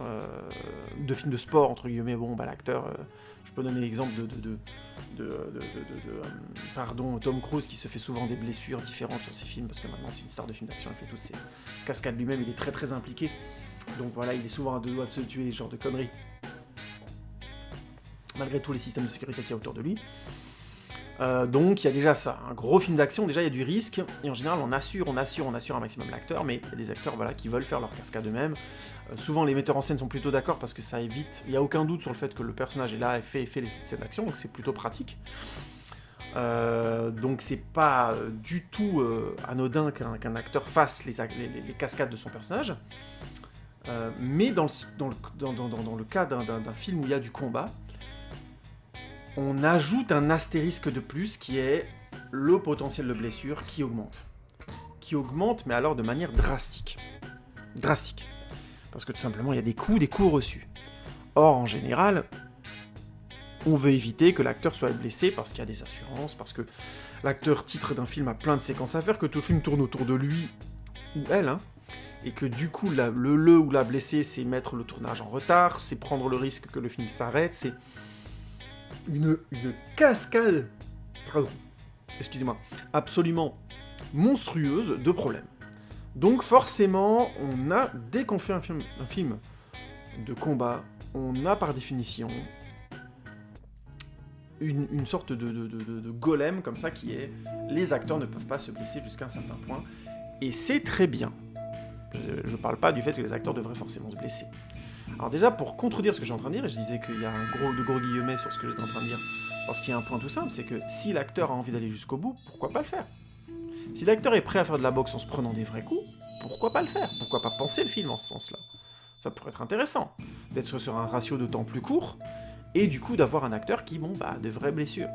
de films de sport, entre guillemets, bon, bah l'acteur, je peux donner l'exemple pardon, Tom Cruise qui se fait souvent des blessures différentes sur ses films, parce que maintenant c'est une star de film d'action, il fait toutes ses cascades lui-même, il est très très impliqué, donc voilà, il est souvent à deux doigts de se tuer, ce genre de conneries, malgré tous les systèmes de sécurité qu'il y a autour de lui. Donc il y a déjà ça, un gros film d'action, déjà il y a du risque, et en général on assure un maximum l'acteur, mais il y a des acteurs voilà, qui veulent faire leur cascade eux-mêmes. Souvent les metteurs en scène sont plutôt d'accord parce que ça évite, il n'y a aucun doute sur le fait que le personnage est là et fait les scènes d'action, donc c'est plutôt pratique. Donc c'est pas du tout anodin qu'un acteur fasse les cascades de son personnage, mais dans le cas d'un film où il y a du combat, on ajoute un astérisque de plus qui est le potentiel de blessure qui augmente. Qui augmente, mais alors de manière drastique. Drastique. Parce que tout simplement, il y a des coups reçus. Or, en général, on veut éviter que l'acteur soit blessé parce qu'il y a des assurances, parce que l'acteur titre d'un film a plein de séquences à faire, que tout le film tourne autour de lui ou elle, hein, et que du coup, le ou la blessé, c'est mettre le tournage en retard, c'est prendre le risque que le film s'arrête, c'est une cascade, pardon, excusez-moi, absolument monstrueuse de problèmes. Donc forcément, dès qu'on fait un film de combat, on a par définition une sorte de golem comme ça qui est les acteurs ne peuvent pas se blesser jusqu'à un certain point, et c'est très bien. Je parle pas du fait que les acteurs devraient forcément se blesser. Alors déjà, pour contredire ce que j'ai en train de dire, et je disais qu'il y a de gros guillemets sur ce que j'étais en train de dire, parce qu'il y a un point tout simple, c'est que si l'acteur a envie d'aller jusqu'au bout, pourquoi pas le faire? Si l'acteur est prêt à faire de la boxe en se prenant des vrais coups, pourquoi pas le faire? Pourquoi pas penser le film en ce sens-là? Ça pourrait être intéressant, d'être sur un ratio de temps plus court, et du coup d'avoir un acteur qui, a de vraies blessures.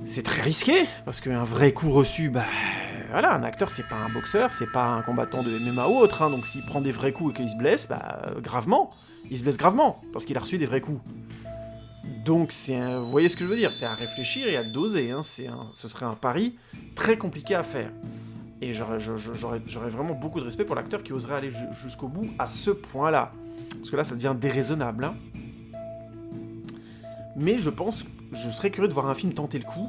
C'est très risqué, parce qu'un vrai coup reçu, voilà, un acteur c'est pas un boxeur, c'est pas un combattant de MMA ou autre, hein, donc s'il prend des vrais coups et qu'il se blesse, gravement, il se blesse gravement, parce qu'il a reçu des vrais coups. Donc vous voyez ce que je veux dire, c'est à réfléchir et à doser, hein, ce serait un pari très compliqué à faire. Et j'aurais vraiment beaucoup de respect pour l'acteur qui oserait aller jusqu'au bout à ce point-là. Parce que là, ça devient déraisonnable, hein. Mais je serais curieux de voir un film tenter le coup,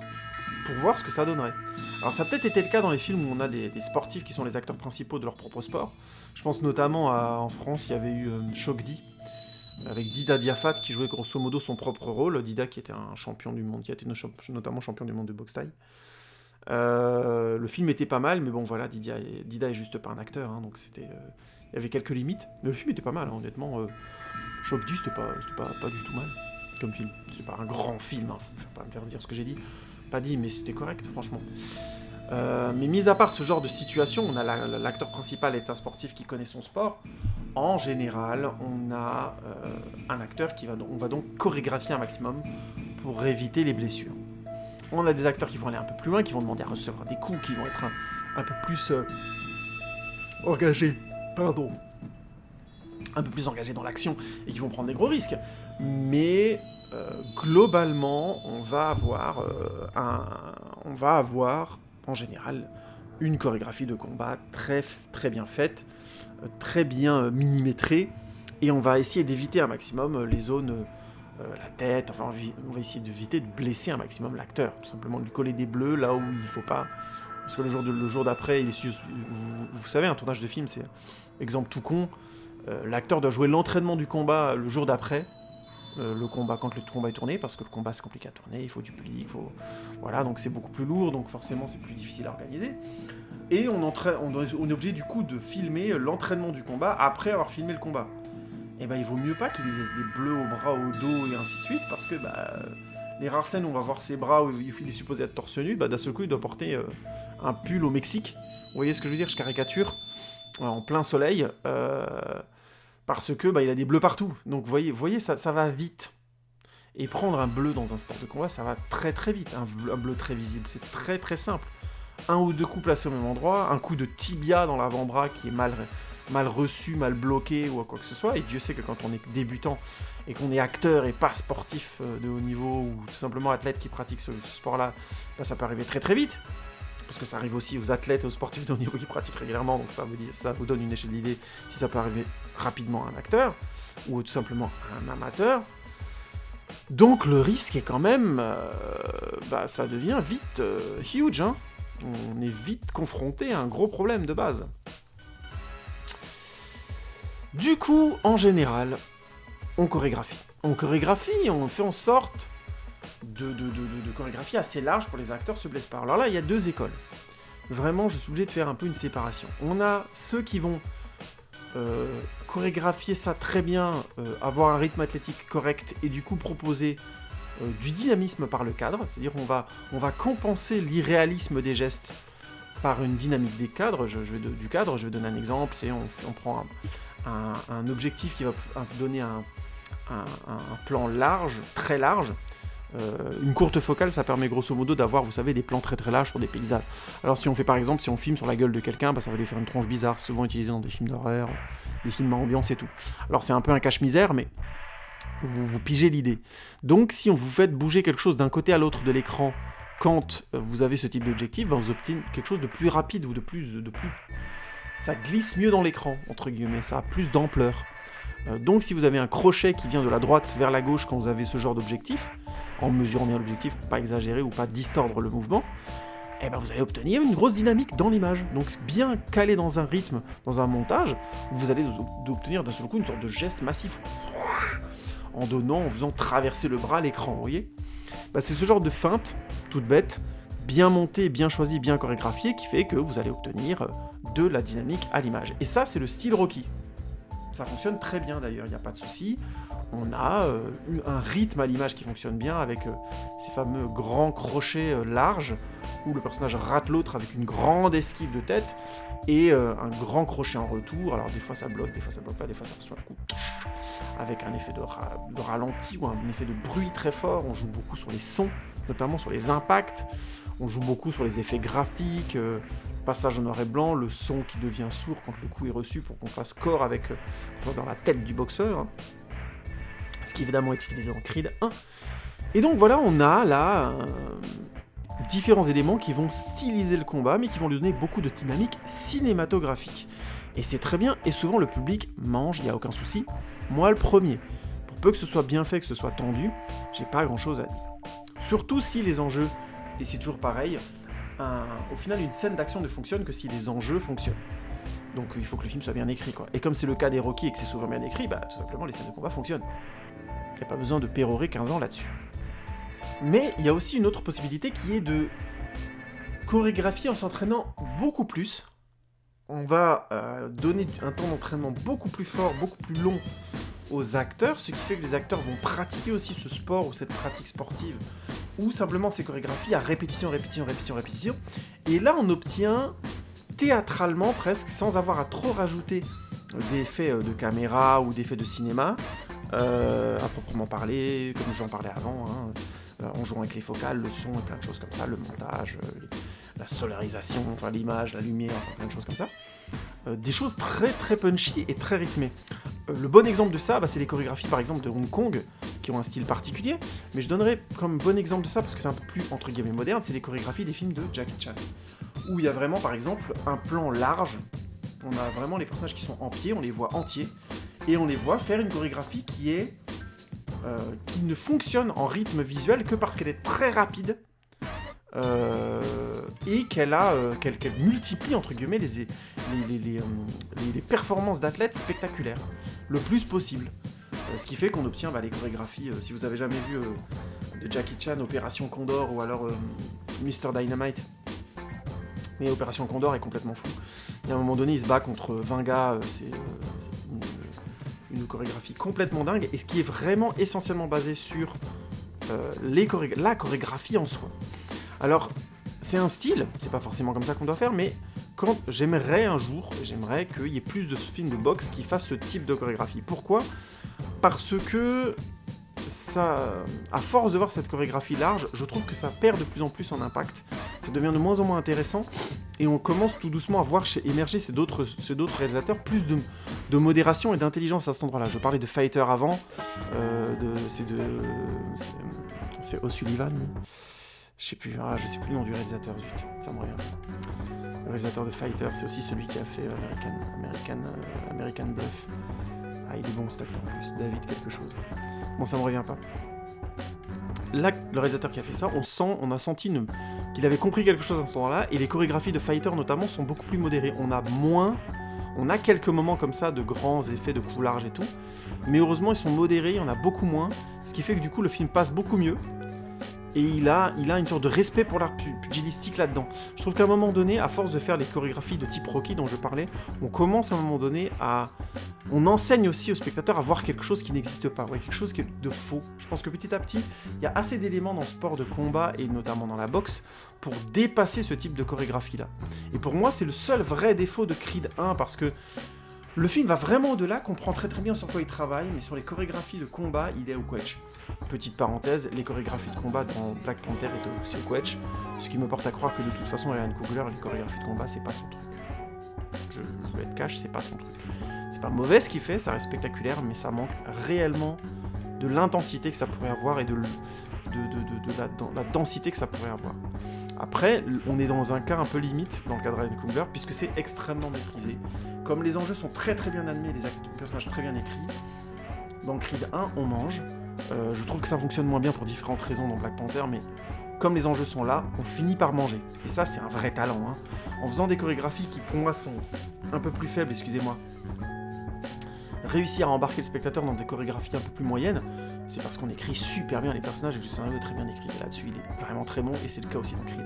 pour voir ce que ça donnerait. Alors ça a peut-être été le cas dans les films où on a des sportifs qui sont les acteurs principaux de leur propre sport. Je pense notamment en France, il y avait eu Chokdi, avec Dida Diafat qui jouait grosso modo son propre rôle. Dida qui était un champion du monde, qui a été notamment champion du monde de boxe thaï. Le film était pas mal, mais bon voilà, Dida est juste pas un acteur, hein, donc c'était... il y avait quelques limites. Mais le film était pas mal, hein, honnêtement. Chokdi, c'était pas du tout mal comme film. C'est pas un grand film, hein, faut pas me faire dire ce que j'ai dit. Pas dit, mais c'était correct, franchement. Mais mis à part ce genre de situation, on a l'acteur principal est un sportif qui connaît son sport. En général, on a un acteur on va donc chorégraphier un maximum pour éviter les blessures. On a des acteurs qui vont aller un peu plus loin, qui vont demander à recevoir des coups, qui vont être un peu plus engagés, un peu plus engagés dans l'action et qui vont prendre des gros risques. Mais globalement, on va avoir en général une chorégraphie de combat très, très bien faite, très bien millimétrée, et on va essayer d'éviter un maximum les zones, la tête, enfin on va essayer d'éviter de blesser un maximum l'acteur, tout simplement de lui coller des bleus là où il faut pas, parce que le jour d'après, vous savez, un tournage de film, c'est exemple tout con, l'acteur doit jouer l'entraînement du combat le jour d'après, quand le combat est tourné, parce que le combat c'est compliqué à tourner, il faut du pli, voilà, donc c'est beaucoup plus lourd, donc forcément c'est plus difficile à organiser. Et on est obligé du coup de filmer l'entraînement du combat après avoir filmé le combat. Et il vaut mieux pas qu'il ait des bleus au bras, au dos et ainsi de suite, parce que les rares scènes où on va voir ses bras où il est supposé être torse nu, d'un seul coup il doit porter un pull au Mexique. Vous voyez ce que je veux dire, je caricature, en plein soleil, parce que il a des bleus partout. Donc vous voyez ça va vite. Et prendre un bleu dans un sport de combat, ça va très très vite. Un bleu très visible, c'est très très simple. Un ou deux coups placés au même endroit, un coup de tibia dans l'avant-bras qui est mal reçu, mal bloqué ou quoi que ce soit. Et Dieu sait que quand on est débutant et qu'on est acteur et pas sportif de haut niveau ou tout simplement athlète qui pratique ce sport-là, bah, ça peut arriver très très vite. Parce que ça arrive aussi aux athlètes et aux sportifs de haut niveau qui pratiquent régulièrement, donc ça vous donne une échelle d'idée si ça peut arriver rapidement à un acteur ou tout simplement à un amateur. Donc le risque est quand même, ça devient vite huge, hein. On est vite confronté à un gros problème de base. Du coup, en général, on chorégraphie. On fait en sorte de chorégraphie assez large pour les acteurs se blessent pas. Alors là, il y a deux écoles. Vraiment, je suis obligé de faire un peu une séparation. On a ceux qui vont chorégraphier ça très bien, avoir un rythme athlétique correct et du coup proposer du dynamisme par le cadre, c'est-à-dire on va compenser l'irréalisme des gestes par une dynamique des cadres. Je vais donner un exemple, c'est on prend un objectif qui va donner un plan large, très large. Une courte focale, ça permet grosso modo d'avoir, vous savez, des plans très très larges sur des paysages. Alors si on filme sur la gueule de quelqu'un, ça va lui faire une tronche bizarre, souvent utilisé dans des films d'horreur, des films à ambiance et tout. Alors c'est un peu un cache-misère, mais vous pigez l'idée. Donc si on vous fait bouger quelque chose d'un côté à l'autre de l'écran quand vous avez ce type d'objectif, vous obtenez quelque chose de plus rapide ou de plus... Ça glisse mieux dans l'écran, entre guillemets, ça a plus d'ampleur. Donc si vous avez un crochet qui vient de la droite vers la gauche quand vous avez ce genre d'objectif, en mesurant bien l'objectif pour pas exagérer ou pas distordre le mouvement, vous allez obtenir une grosse dynamique dans l'image. Donc bien calé dans un rythme, dans un montage, vous allez obtenir d'un seul coup une sorte de geste massif en faisant traverser le bras l'écran, vous voyez. C'est ce genre de feinte, toute bête, bien montée, bien choisie, bien chorégraphiée, qui fait que vous allez obtenir de la dynamique à l'image. Et ça, c'est le style Rocky. Ça fonctionne très bien d'ailleurs, il n'y a pas de souci. On a un rythme à l'image qui fonctionne bien avec ces fameux grands crochets larges où le personnage rate l'autre avec une grande esquive de tête et un grand crochet en retour. Alors des fois ça bloque, des fois ça bloque pas, des fois ça reçoit un coup avec un effet de ralenti ou un effet de bruit très fort. On joue beaucoup sur les sons, notamment sur les impacts. On joue beaucoup sur les effets graphiques, passage en noir et blanc, le son qui devient sourd quand le coup est reçu pour qu'on fasse corps avec dans la tête du boxeur, hein. Ce qui évidemment est utilisé dans Creed 1. Et donc voilà, on a là différents éléments qui vont styliser le combat, mais qui vont lui donner beaucoup de dynamique cinématographique. Et c'est très bien, et souvent le public mange, il n'y a aucun souci. Moi le premier. Pour peu que ce soit bien fait, que ce soit tendu, j'ai pas grand chose à dire. Surtout si les enjeux, et c'est toujours pareil, au final une scène d'action ne fonctionne que si les enjeux fonctionnent. Donc il faut que le film soit bien écrit, quoi. Et comme c'est le cas des Rocky et que c'est souvent bien écrit, tout simplement les scènes de combat fonctionnent. Il n'y a pas besoin de pérorer 15 ans là-dessus. Mais il y a aussi une autre possibilité qui est de chorégraphier en s'entraînant beaucoup plus. On va donner un temps d'entraînement beaucoup plus fort, beaucoup plus long aux acteurs, ce qui fait que les acteurs vont pratiquer aussi ce sport ou cette pratique sportive, ou simplement ces chorégraphies à répétition. Et là, on obtient théâtralement presque, sans avoir à trop rajouter d'effets de caméra ou d'effets de cinéma, à proprement parler, comme j'en parlais avant, en jouant avec les focales, le son et plein de choses comme ça, le montage, la solarisation, l'image, la lumière, plein de choses comme ça. Des choses très très punchy et très rythmées. Le bon exemple de ça, c'est les chorégraphies par exemple de Hong Kong, qui ont un style particulier, mais je donnerais comme bon exemple de ça, parce que c'est un peu plus entre guillemets moderne, c'est les chorégraphies des films de Jackie Chan, où il y a vraiment par exemple un plan large, on a vraiment les personnages qui sont en pied, on les voit entiers, et on les voit faire une chorégraphie qui ne fonctionne en rythme visuel que parce qu'elle est très rapide, et qu'elle multiplie entre guillemets les performances d'athlètes spectaculaires le plus possible. Ce qui fait qu'on obtient les chorégraphies, si vous avez jamais vu de Jackie Chan, Opération Condor ou alors Mr. Dynamite, mais Opération Condor est complètement fou. Et à un moment donné, il se bat contre 20 gars, c'est une chorégraphie complètement dingue, et ce qui est vraiment essentiellement basé sur la chorégraphie en soi. Alors, c'est un style, c'est pas forcément comme ça qu'on doit faire, mais quand j'aimerais un jour, qu'il y ait plus de films de boxe qui fassent ce type de chorégraphie. Pourquoi ? Parce que ça, à force de voir cette chorégraphie large, je trouve que ça perd de plus en plus en impact. Ça devient de moins en moins intéressant, et on commence tout doucement à voir émerger ces d'autres réalisateurs plus de modération et d'intelligence à cet endroit-là. Je parlais de Fighter avant, c'est O'Sullivan, je sais plus le nom du réalisateur, zut, ça me revient. Le réalisateur de Fighter, c'est aussi celui qui a fait American Bluff. Ah, il est bon cet acteur en plus, David quelque chose. Bon, ça me revient pas. Là, le réalisateur qui a fait ça, on a senti qu'il avait compris quelque chose à ce moment-là, et les chorégraphies de Fighter notamment sont beaucoup plus modérées. On a quelques moments comme ça de grands effets de coulage et tout, mais heureusement ils sont modérés, il y en a beaucoup moins, ce qui fait que du coup le film passe beaucoup mieux. Et il a une sorte de respect pour l'art pugilistique là-dedans. Je trouve qu'à un moment donné, à force de faire les chorégraphies de type Rocky dont je parlais, on commence à un moment donné on enseigne aussi au spectateur à voir quelque chose qui n'existe pas, quelque chose de faux. Je pense que petit à petit, il y a assez d'éléments dans le sport de combat, et notamment dans la boxe, pour dépasser ce type de chorégraphie-là. Et pour moi, c'est le seul vrai défaut de Creed 1, parce que le film va vraiment au-delà, comprend très très bien sur quoi il travaille, mais sur les chorégraphies de combat, il est au quetch. Petite parenthèse, les chorégraphies de combat dans Black Panther étaient aussi au quetch, ce qui me porte à croire que de toute façon, Ryan Coogler, les chorégraphies de combat, c'est pas son truc. Je vais être cash, c'est pas son truc. C'est pas mauvais ce qu'il fait, ça reste spectaculaire, mais ça manque réellement de l'intensité que ça pourrait avoir et de la densité que ça pourrait avoir. Après, on est dans un cas un peu limite dans le cas de Ryan Coogler, puisque c'est extrêmement maîtrisé. Comme les enjeux sont très très bien amenés, les personnages très bien écrits, dans Creed 1, on mange. Je trouve que ça fonctionne moins bien pour différentes raisons dans Black Panther, mais comme les enjeux sont là, on finit par manger. Et ça, c'est un vrai talent. En faisant des chorégraphies qui, pour moi, sont un peu plus faibles, excusez-moi, réussir à embarquer le spectateur dans des chorégraphies un peu plus moyennes, c'est parce qu'on écrit super bien les personnages et que le scénario est très bien écrit. Et là-dessus, il est vraiment très bon, et c'est le cas aussi dans Creed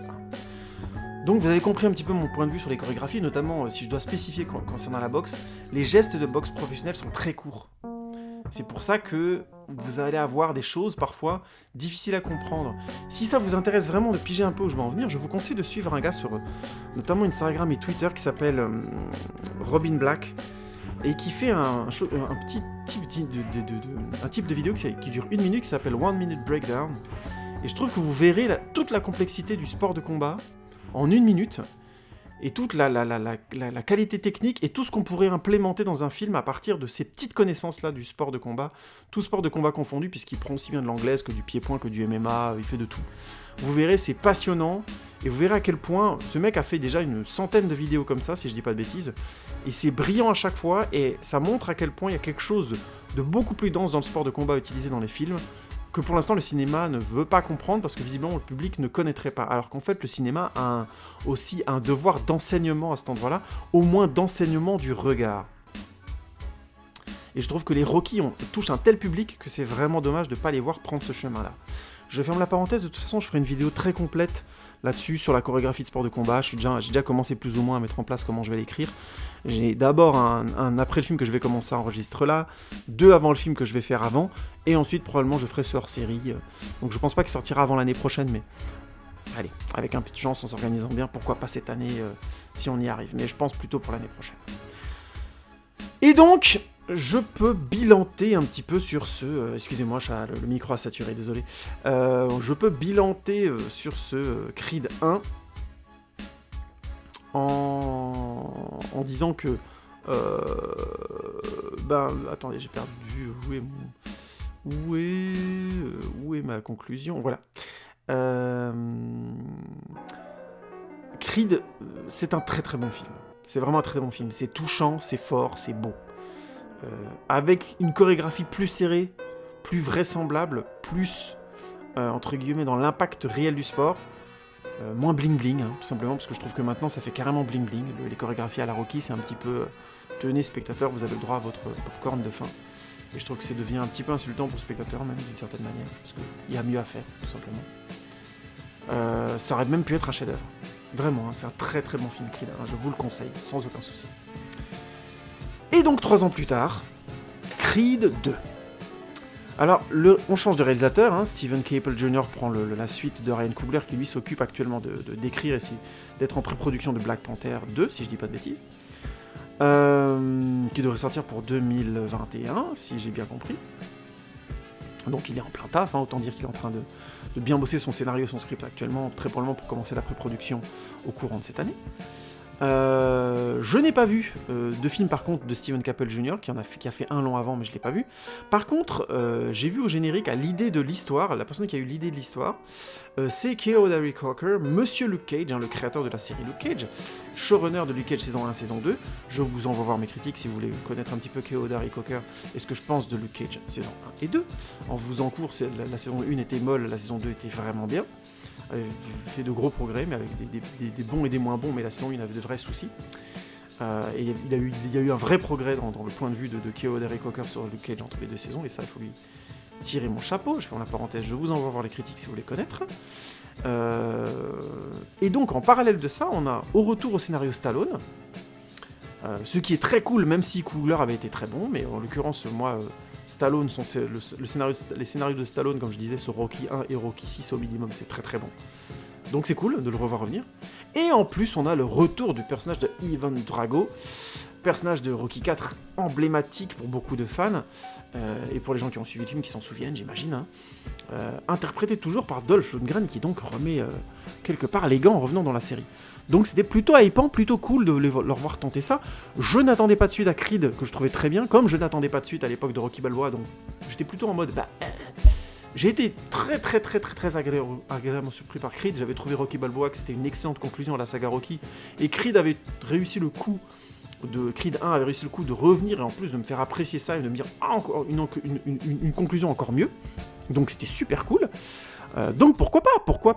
1. Donc vous avez compris un petit peu mon point de vue sur les chorégraphies, notamment si je dois spécifier concernant la boxe, les gestes de boxe professionnelle sont très courts. C'est pour ça que vous allez avoir des choses parfois difficiles à comprendre. Si ça vous intéresse vraiment de piger un peu où je vais en venir, je vous conseille de suivre un gars sur notamment Instagram et Twitter qui s'appelle Robin Black, et qui fait un type de vidéo qui dure 1 minute, qui s'appelle 1 Minute Breakdown. Et je trouve que vous verrez toute la complexité du sport de combat en 1 minute, et toute la qualité technique et tout ce qu'on pourrait implémenter dans un film à partir de ces petites connaissances-là du sport de combat, tout sport de combat confondu, puisqu'il prend aussi bien de l'anglaise que du pied-point, que du MMA, il fait de tout. Vous verrez, c'est passionnant, et vous verrez à quel point ce mec a fait déjà une centaine de vidéos comme ça, si je dis pas de bêtises, et c'est brillant à chaque fois, et ça montre à quel point il y a quelque chose de beaucoup plus dense dans le sport de combat utilisé dans les films, que pour l'instant le cinéma ne veut pas comprendre, parce que visiblement le public ne connaîtrait pas. Alors qu'en fait le cinéma a aussi un devoir d'enseignement à cet endroit-là, au moins d'enseignement du regard. Et je trouve que les Rocky touchent un tel public que c'est vraiment dommage de ne pas les voir prendre ce chemin-là. Je ferme la parenthèse, de toute façon je ferai une vidéo très complète là-dessus, sur la chorégraphie de sport de combat. J'ai déjà commencé plus ou moins à mettre en place comment je vais l'écrire. J'ai d'abord un après le film que je vais commencer à enregistrer là, 2 avant le film que je vais faire avant, et ensuite probablement je ferai ce hors-série. Donc je pense pas qu'il sortira avant l'année prochaine, mais allez, avec un peu de chance, en s'organisant bien, pourquoi pas cette année si on y arrive, mais je pense plutôt pour l'année prochaine. Et donc, je peux bilanter un petit peu sur ce... excusez-moi, le micro a saturé, désolé. Je peux bilanter sur ce Creed 1 en disant que... attendez, j'ai perdu... Où est ma conclusion ? Voilà. Creed, c'est un très très bon film. C'est vraiment un très bon film. C'est touchant, c'est fort, c'est beau. Avec une chorégraphie plus serrée, plus vraisemblable, plus, entre guillemets, dans l'impact réel du sport, moins bling-bling, tout simplement, parce que je trouve que maintenant, ça fait carrément bling-bling. Les chorégraphies à la Rocky, c'est un petit peu... tenez, spectateur, vous avez le droit à votre popcorn de fin. Et je trouve que ça devient un petit peu insultant pour le spectateur, même, d'une certaine manière, parce qu'il y a mieux à faire, tout simplement. Ça aurait même pu être un chef-d'œuvre. Vraiment, c'est un très très bon film, Creed, je vous le conseille, sans aucun souci. Et donc 3 ans plus tard, Creed 2. Alors, on change de réalisateur, Steven Caple Jr. prend la suite de Ryan Coogler, qui lui s'occupe actuellement d'écrire et d'être en pré-production de Black Panther 2, si je dis pas de bêtises, qui devrait sortir pour 2021, si j'ai bien compris. Donc il est en plein taf, autant dire qu'il est en train de bien bosser son scénario, son script actuellement, très probablement pour commencer la pré-production au courant de cette année. Je n'ai pas vu de film par contre de Steven Caple Jr. qui a fait un long avant, mais je l'ai pas vu. Par contre, j'ai vu au générique à l'idée de l'histoire, la personne qui a eu l'idée de l'histoire, c'est Keodari Coker, Monsieur Luke Cage, le créateur de la série Luke Cage, showrunner de Luke Cage saison 1, saison 2. Je vous envoie voir mes critiques si vous voulez connaître un petit peu Keodari Coker et ce que je pense de Luke Cage saison 1 et 2. En vous en cours, la saison 1 était molle, la saison 2 était vraiment bien. Fait de gros progrès, mais avec des bons et des moins bons, mais la saison 1 avait de vrais soucis. Et il y a eu un vrai progrès dans le point de vue de Keodari Coker sur Luke Cage entre les deux saisons, et ça, il faut lui tirer mon chapeau. Je ferme la parenthèse, je vous envoie voir les critiques si vous voulez connaître. Et donc, en parallèle de ça, on a au retour au scénario Stallone, ce qui est très cool, même si Coogler avait été très bon, mais en l'occurrence, moi... Stallone, les scénarios de Stallone, comme je disais, sur Rocky 1 et Rocky 6 au minimum, c'est très très bon. Donc c'est cool de le revoir revenir. Et en plus, on a le retour du personnage de Ivan Drago, personnage de Rocky 4 emblématique pour beaucoup de fans, et pour les gens qui ont suivi le film, qui s'en souviennent, j'imagine, interprété toujours par Dolph Lundgren, qui donc remet quelque part les gants en revenant dans la série. Donc c'était plutôt hypant, plutôt cool de leur voir tenter ça. Je n'attendais pas de suite à Creed, que je trouvais très bien, comme je n'attendais pas de suite à l'époque de Rocky Balboa, donc j'étais plutôt en mode... J'ai été très agréablement surpris par Creed. J'avais trouvé Rocky Balboa que c'était une excellente conclusion à la saga Rocky, et Creed avait réussi le coup Creed 1 avait réussi le coup de revenir et en plus de me faire apprécier ça et de me dire encore une conclusion encore mieux. Donc c'était super cool. Donc pourquoi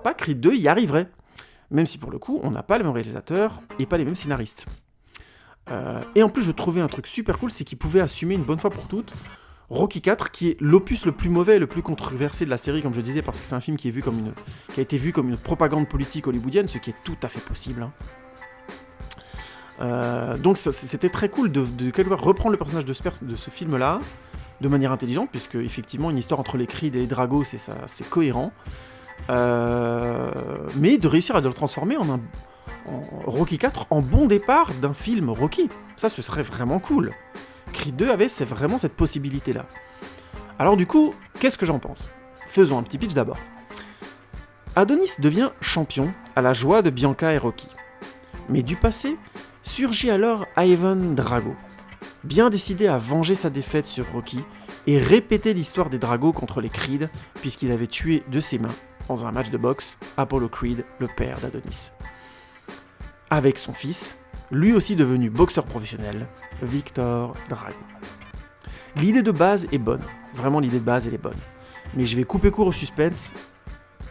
pas Creed 2 y arriverait. Même si pour le coup on n'a pas le même réalisateur et pas les mêmes scénaristes. Et en plus je trouvais un truc super cool, c'est qu'il pouvait assumer une bonne fois pour toutes Rocky 4, qui est l'opus le plus mauvais et le plus controversé de la série, comme je disais, parce que c'est un film qui a été vu comme une propagande politique hollywoodienne, ce qui est tout à fait possible. Donc c'était très cool de quelque part reprendre le personnage de ce film-là de manière intelligente, puisque effectivement une histoire entre les Creed et les Drago, c'est cohérent, mais de réussir à le transformer en Rocky 4 en bon départ d'un film Rocky. Ça, ce serait vraiment cool. Creed 2 avait vraiment cette possibilité-là. Alors du coup, qu'est-ce que j'en pense ? Faisons un petit pitch d'abord. Adonis devient champion à la joie de Bianca et Rocky. Mais du passé, surgit alors Ivan Drago, bien décidé à venger sa défaite sur Rocky et répéter l'histoire des Drago contre les Creed, puisqu'il avait tué de ses mains, dans un match de boxe, Apollo Creed, le père d'Adonis. Avec son fils, lui aussi devenu boxeur professionnel, Victor Drago. L'idée de base est bonne, vraiment l'idée de base elle est bonne, mais je vais couper court au suspense,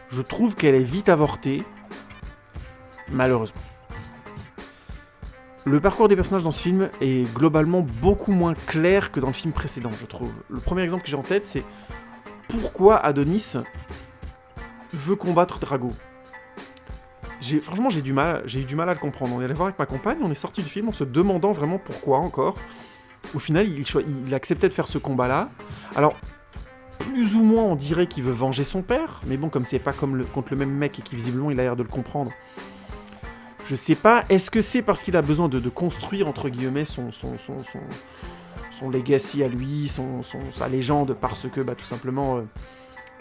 je trouve qu'elle est vite avortée, malheureusement. Le parcours des personnages dans ce film est globalement beaucoup moins clair que dans le film précédent, je trouve. Le premier exemple que j'ai en tête, c'est pourquoi Adonis veut combattre Drago. Franchement, j'ai eu du mal à le comprendre. On est allé voir avec ma compagne, on est sorti du film en se demandant vraiment pourquoi encore. Au final, il acceptait de faire ce combat-là. Alors, plus ou moins, on dirait qu'il veut venger son père, mais bon, comme c'est pas contre le même mec et qui visiblement il a l'air de le comprendre, je sais pas, est-ce que c'est parce qu'il a besoin de construire, entre guillemets, son legacy à lui, sa légende, parce que, tout simplement,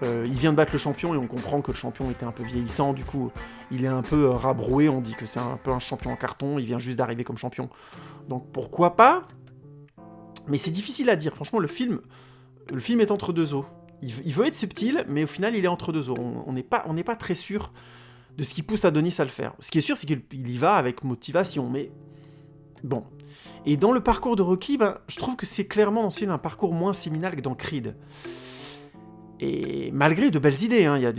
il vient de battre le champion, et on comprend que le champion était un peu vieillissant, du coup, il est un peu rabroué, on dit que c'est un peu un champion en carton, il vient juste d'arriver comme champion. Donc, pourquoi pas ? Mais c'est difficile à dire, franchement, le film est entre deux eaux. Il veut être subtil, mais au final, il est entre deux eaux. On n'est pas très sûr de ce qui pousse Adonis à le faire. Ce qui est sûr, c'est qu'il y va avec motivation, mais bon. Et dans le parcours de Rocky, je trouve que c'est clairement dans ce film un parcours moins séminal que dans Creed. Et malgré de belles idées, il y a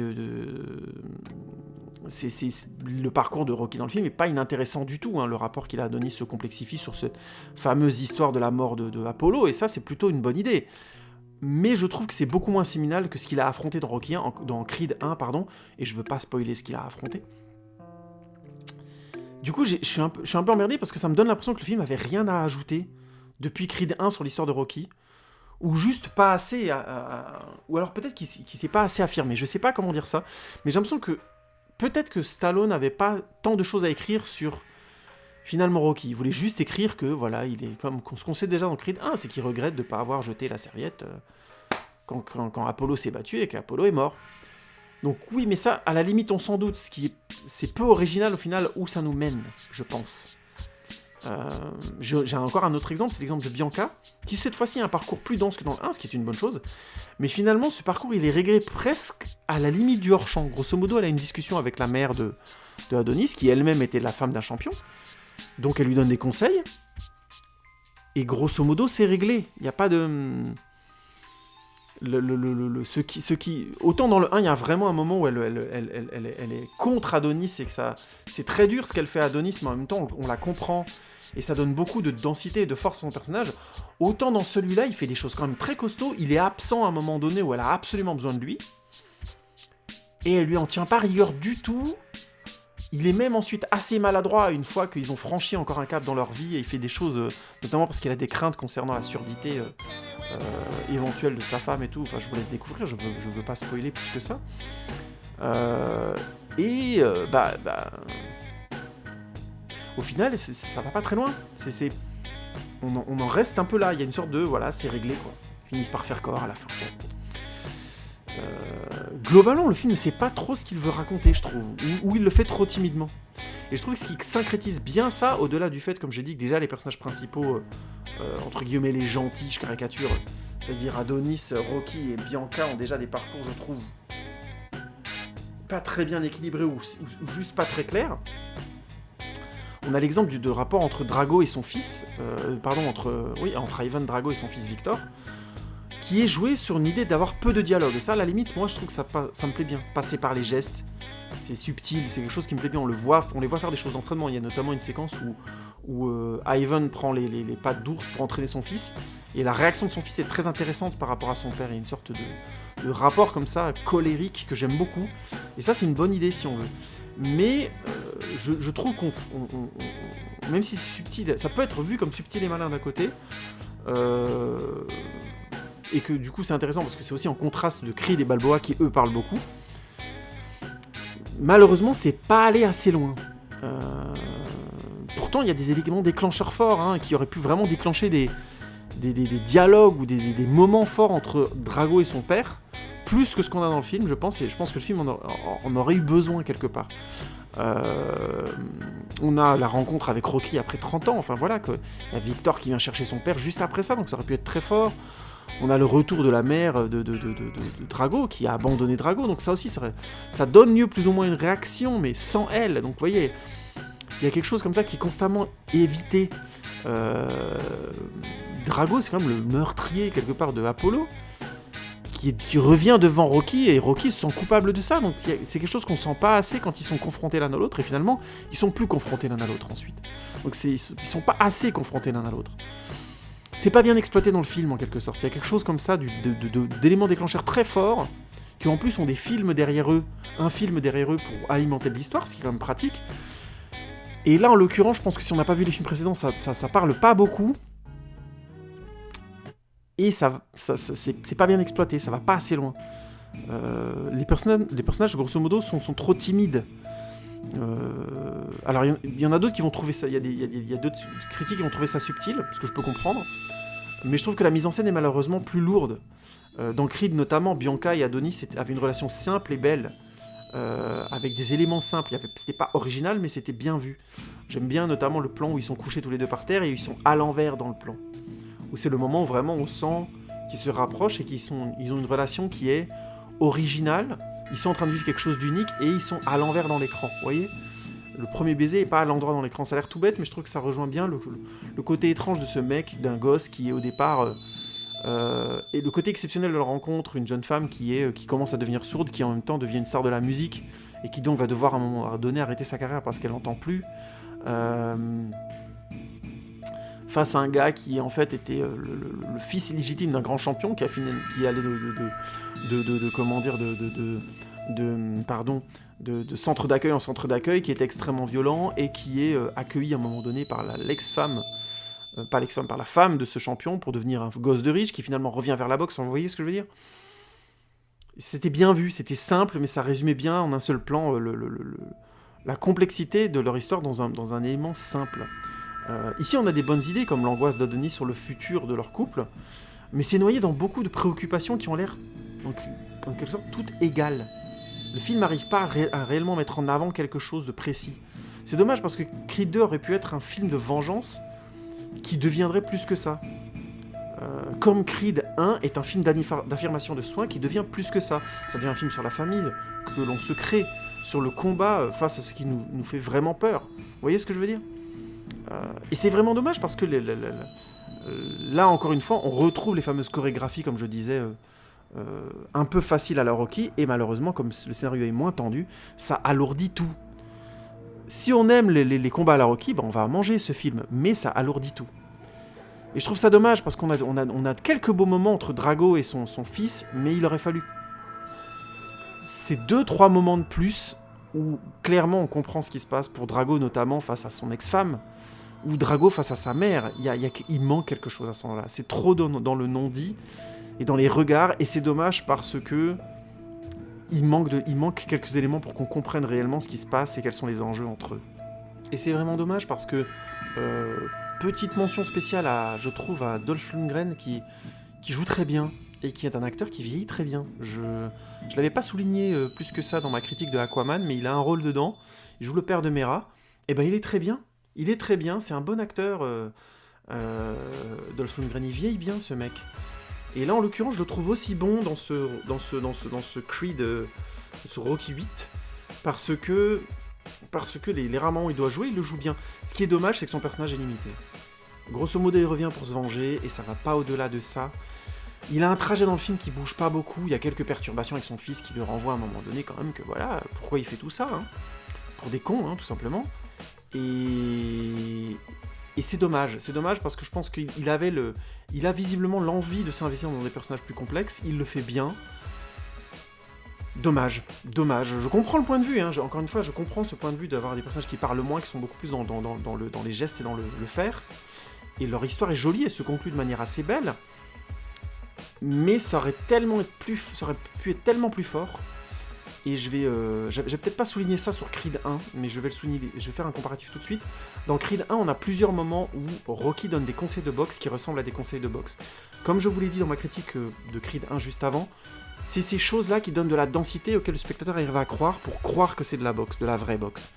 le parcours de Rocky dans le film n'est pas inintéressant du tout. Le rapport qu'il a à Adonis se complexifie sur cette fameuse histoire de la mort de Apollo, et ça, c'est plutôt une bonne idée. Mais je trouve que c'est beaucoup moins séminal que ce qu'il a affronté dans Rocky 1, dans Creed 1, et je veux pas spoiler ce qu'il a affronté. Du coup, je suis un peu emmerdé parce que ça me donne l'impression que le film avait rien à ajouter depuis Creed 1 sur l'histoire de Rocky, ou juste pas assez, ou alors peut-être qu'il s'est pas assez affirmé, je sais pas comment dire ça, mais j'ai l'impression que peut-être que Stallone n'avait pas tant de choses à écrire sur finalement Rocky. Il voulait juste écrire que, voilà, il est comme ce qu'on sait déjà dans Creed 1, c'est qu'il regrette de ne pas avoir jeté la serviette quand Apollo s'est battu et qu'Apollo est mort. Donc oui, mais ça, à la limite, on s'en doute. C'est peu original au final où ça nous mène, je pense. J'ai encore un autre exemple, c'est l'exemple de Bianca, qui cette fois-ci a un parcours plus dense que dans le 1, ce qui est une bonne chose, mais finalement ce parcours il est réglé presque à la limite du hors-champ. Grosso modo, elle a une discussion avec la mère de Adonis, qui elle-même était la femme d'un champion, donc elle lui donne des conseils, et grosso modo c'est réglé, il n'y a pas de... Autant dans le 1, il y a vraiment un moment où elle est contre Adonis, et que ça... c'est très dur ce qu'elle fait à Adonis, mais en même temps on la comprend, et ça donne beaucoup de densité et de force à son personnage. Autant dans celui-là, il fait des choses quand même très costauds, il est absent à un moment donné où elle a absolument besoin de lui, et elle lui en tient pas rigueur du tout. Il est même ensuite assez maladroit une fois qu'ils ont franchi encore un cap dans leur vie, et il fait des choses, notamment parce qu'il a des craintes concernant la surdité éventuelle de sa femme et tout. Enfin, je vous laisse découvrir, je veux pas spoiler plus que ça. Au final, ça va pas très loin. On en reste un peu là, il y a une sorte de, voilà, c'est réglé, quoi. Ils finissent par faire corps à la fin. Globalement, le film ne sait pas trop ce qu'il veut raconter, je trouve, ou il le fait trop timidement. Et je trouve que ce qui syncrétise bien ça, au-delà du fait, comme j'ai dit, que déjà les personnages principaux, entre guillemets les gentils, je caricature, c'est-à-dire Adonis, Rocky et Bianca ont déjà des parcours, je trouve, pas très bien équilibrés ou juste pas très clairs. On a l'exemple de rapport entre Drago et son fils, entre Ivan Drago et son fils Victor, qui est joué sur une idée d'avoir peu de dialogue. Et ça, à la limite, moi, je trouve que ça me plaît bien. Passer par les gestes, c'est subtil, c'est quelque chose qui me plaît bien. On les voit faire des choses d'entraînement. Il y a notamment une séquence où Ivan prend les pattes d'ours pour entraîner son fils, et la réaction de son fils est très intéressante par rapport à son père. Il y a une sorte de rapport comme ça, colérique, que j'aime beaucoup. Et ça, c'est une bonne idée, si on veut. Mais je trouve même si c'est subtil, ça peut être vu comme subtil et malin d'un côté, et que du coup c'est intéressant parce que c'est aussi en contraste de Creed et Balboa qui eux parlent beaucoup. Malheureusement, c'est pas allé assez loin. Pourtant, il y a des éléments déclencheurs forts qui auraient pu vraiment déclencher des dialogues ou des moments forts entre Drago et son père, plus que ce qu'on a dans le film, je pense, et je pense que le film en aurait eu besoin quelque part. On a la rencontre avec Rocky après 30 ans, enfin voilà, il y a Victor qui vient chercher son père juste après ça, donc ça aurait pu être très fort. On a le retour de la mère de Drago, qui a abandonné Drago, donc ça aussi, ça donne lieu plus ou moins à une réaction, mais sans elle. Donc vous voyez, il y a quelque chose comme ça qui est constamment évité. Drago, c'est quand même le meurtrier, quelque part, de Apollo, qui revient devant Rocky, et Rocky se sent coupable de ça, donc c'est quelque chose qu'on sent pas assez quand ils sont confrontés l'un à l'autre, et finalement, ils sont plus confrontés l'un à l'autre ensuite. Donc ils sont pas assez confrontés l'un à l'autre. C'est pas bien exploité dans le film, en quelque sorte. Il y a quelque chose comme ça, d'éléments déclencheurs très forts, qui en plus ont des films derrière eux, un film derrière eux pour alimenter de l'histoire, ce qui est quand même pratique. Et là, en l'occurrence, je pense que si on n'a pas vu les films précédents, ça parle pas beaucoup. Et c'est pas bien exploité, ça va pas assez loin. Les personnages, grosso modo, sont trop timides. Alors, il y en a d'autres qui vont trouver ça... Il y a d'autres critiques qui vont trouver ça subtil, ce que je peux comprendre. Mais je trouve que la mise en scène est malheureusement plus lourde. Dans Creed, notamment, Bianca et Adonis avaient une relation simple et belle, avec des éléments simples. C'était pas original, mais c'était bien vu. J'aime bien notamment le plan où ils sont couchés tous les deux par terre et ils sont à l'envers dans le plan. Où c'est le moment où vraiment on sent qu'ils se rapprochent et qu'ils ont une relation qui est originale. Ils sont en train de vivre quelque chose d'unique et ils sont à l'envers dans l'écran. Vous voyez ? Le premier baiser n'est pas à l'endroit dans l'écran. Ça a l'air tout bête, mais je trouve que ça rejoint bien le côté étrange de ce mec, d'un gosse qui est au départ... et le côté exceptionnel de leur rencontre, une jeune femme qui commence à devenir sourde, qui en même temps devient une star de la musique, et qui donc va devoir à un moment donné arrêter sa carrière parce qu'elle n'entend plus. Face à un gars qui en fait était le fils illégitime d'un grand champion qui allait de centre d'accueil en centre d'accueil, qui était extrêmement violent et qui est accueilli à un moment donné par par la femme de ce champion pour devenir un gosse de riche qui finalement revient vers la boxe. Vous voyez ce que je veux dire ? C'était bien vu, c'était simple, mais ça résumait bien en un seul plan la complexité de leur histoire dans un élément simple. Ici, on a des bonnes idées, comme l'angoisse d'Adonis sur le futur de leur couple. mais c'est noyé dans beaucoup de préoccupations qui ont l'air, donc, en quelque sorte, toutes égales. Le film n'arrive pas à réellement mettre en avant quelque chose de précis. C'est dommage parce que Creed 2 aurait pu être un film de vengeance qui deviendrait plus que ça. Comme Creed 1 est un film d'affirmation de soi qui devient plus que ça. Ça devient un film sur la famille, que l'on se crée, sur le combat face à ce qui nous fait vraiment peur. Vous voyez ce que je veux dire ? Et c'est vraiment dommage parce que là, encore une fois, on retrouve les fameuses chorégraphies, comme je disais, un peu faciles à la Rocky, et malheureusement, comme le scénario est moins tendu, ça alourdit tout. Si on aime les combats à la Rocky, on va manger ce film, mais ça alourdit tout. Et je trouve ça dommage parce qu'on a quelques beaux moments entre Drago et son fils, mais il aurait fallu ces 2-3 moments de plus où clairement on comprend ce qui se passe pour Drago, notamment face à son ex-femme, ou Drago face à sa mère. Il manque quelque chose à ce moment-là. C'est trop dans le non-dit et dans les regards, et c'est dommage parce que il manque quelques éléments pour qu'on comprenne réellement ce qui se passe et quels sont les enjeux entre eux. Et c'est vraiment dommage parce que petite mention spéciale, je trouve, à Dolph Lundgren qui joue très bien et qui est un acteur qui vieillit très bien. Je l'avais pas souligné plus que ça dans ma critique de Aquaman, mais il a un rôle dedans. Il joue le père de Mera. Et il est très bien. Il est très bien. C'est un bon acteur. Dolph Lundgren, il vieillit bien, ce mec. Et là, en l'occurrence, je le trouve aussi bon dans ce Creed, ce Rocky 8, parce que les rares moments où il doit jouer, il le joue bien. Ce qui est dommage, c'est que son personnage est limité. Grosso modo, il revient pour se venger, et ça va pas au-delà de ça. Il a un trajet dans le film qui bouge pas beaucoup, il y a quelques perturbations avec son fils qui le renvoient à un moment donné quand même que voilà, pourquoi il fait tout ça, hein, pour des cons, hein, tout simplement. Et c'est dommage parce que je pense qu'il a visiblement l'envie de s'investir dans des personnages plus complexes, il le fait bien. Dommage. Je comprends le point de vue, hein. Encore une fois, je comprends ce point de vue d'avoir des personnages qui parlent moins, qui sont beaucoup plus dans les gestes et dans le faire. Et leur histoire est jolie, elle se conclut de manière assez belle. Mais ça aurait pu être tellement plus fort. Et j'ai peut-être pas souligné ça sur Creed 1, mais je vais le souligner, je vais faire un comparatif tout de suite. Dans Creed 1, on a plusieurs moments où Rocky donne des conseils de boxe qui ressemblent à des conseils de boxe. Comme je vous l'ai dit dans ma critique de Creed 1 juste avant, c'est ces choses-là qui donnent de la densité auxquelles le spectateur arrive à croire pour croire que c'est de la boxe, de la vraie boxe.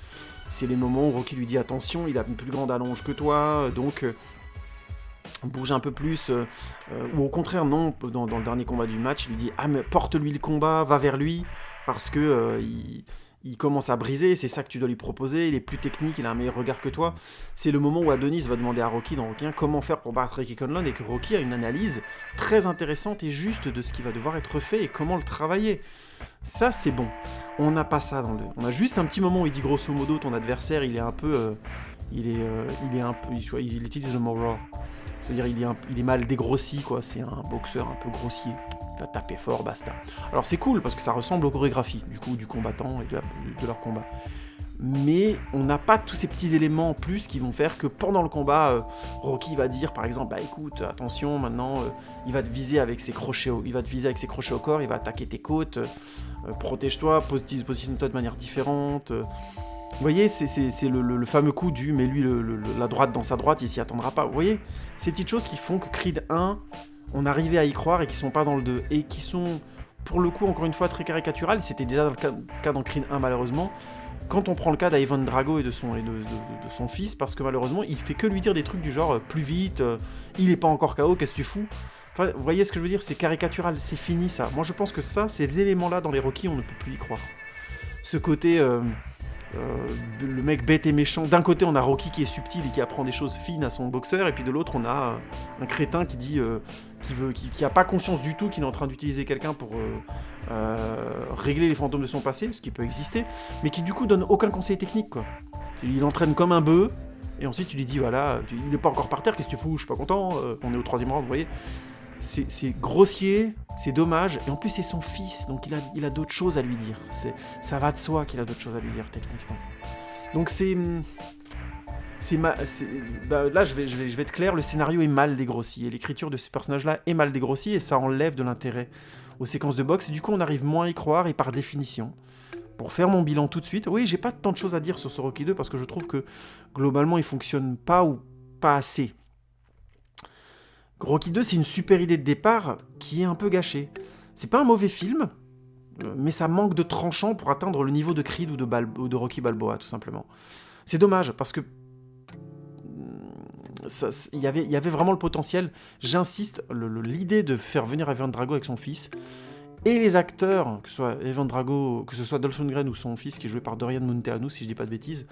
C'est les moments où Rocky lui dit attention, il a une plus grande allonge que toi, donc bouge un peu plus, ou au contraire non, dans le dernier combat du match, il lui dit ah mais porte-lui le combat, va vers lui, parce que il commence à briser, c'est ça que tu dois lui proposer, il est plus technique, il a un meilleur regard que toi. C'est le moment où Adonis va demander à Rocky dans Rocky 1 comment faire pour battre Ricky Conlon, et que Rocky a une analyse très intéressante et juste de ce qui va devoir être fait et comment le travailler. Ça c'est bon. On n'a pas ça dans le... On a juste un petit moment où il dit grosso modo ton adversaire il est un peu... il utilise le mot raw. C'est-à-dire il est mal dégrossi, quoi. C'est un boxeur un peu grossier. Il va taper fort, basta. Alors c'est cool, parce que ça ressemble aux chorégraphies, du combattant et de leur combat. Mais on n'a pas tous ces petits éléments en plus qui vont faire que pendant le combat, Rocky va dire, par exemple, bah écoute, attention, maintenant, il va te viser avec ses crochets au corps, il va attaquer tes côtes, protège-toi, positionne-toi de manière différente... Vous voyez, c'est le fameux coup du « mais lui, la droite dans sa droite, il s'y attendra pas ». Vous voyez, ces petites choses qui font que Creed 1, on arrivait à y croire et qui sont pas dans le 2. Et qui sont, pour le coup, encore une fois, très caricaturales. C'était déjà le cas dans Creed 1, malheureusement. Quand on prend le cas d'Ivan Drago et de son fils, parce que malheureusement, il fait que lui dire des trucs du genre « plus vite, il est pas encore KO, qu'est-ce que tu fous ?» Enfin, vous voyez ce que je veux dire, c'est caricatural, c'est fini ça. Moi je pense que ça, ces éléments-là dans les Rocky, on ne peut plus y croire. Ce côté... le mec bête et méchant. D'un côté, on a Rocky qui est subtil et qui apprend des choses fines à son boxeur, et puis de l'autre, on a un crétin qui dit qui a pas conscience du tout qu'il est en train d'utiliser quelqu'un pour régler les fantômes de son passé, ce qui peut exister, mais qui du coup donne aucun conseil technique, quoi. Il entraîne comme un bœuf, et ensuite tu lui dis voilà, il n'est pas encore par terre, qu'est-ce que tu fous, je suis pas content, on est au 3e round, vous voyez. C'est grossier, c'est dommage, et en plus c'est son fils, donc il a d'autres choses à lui dire. Ça va de soi qu'il a d'autres choses à lui dire, techniquement. Donc là je vais être clair, le scénario est mal dégrossi, et l'écriture de ces personnages-là est mal dégrossie, et ça enlève de l'intérêt aux séquences de boxe, et du coup on arrive moins à y croire, et par définition. Pour faire mon bilan tout de suite, oui, j'ai pas tant de choses à dire sur ce Rocky 2, parce que je trouve que globalement il fonctionne pas ou pas assez. Rocky 2, c'est une super idée de départ qui est un peu gâchée. C'est pas un mauvais film, mais ça manque de tranchant pour atteindre le niveau de Creed ou de Rocky Balboa, tout simplement. C'est dommage, parce que il y avait vraiment le potentiel. J'insiste, l'idée de faire venir Evan Drago avec son fils, et les acteurs, que ce soit Evan Drago, que ce soit Dolph Lundgren ou son fils, qui est joué par Dorian Munteanu, si je dis pas de bêtises,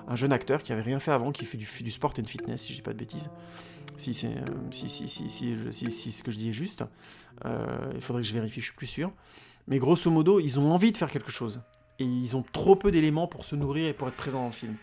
un jeune acteur qui avait rien fait avant, qui fait du sport and fitness, si je dis pas de bêtises. Si ce que je dis est juste, il faudrait que je vérifie, je suis plus sûr. Mais grosso modo, ils ont envie de faire quelque chose. Et ils ont trop peu d'éléments pour se nourrir et pour être présents dans le film.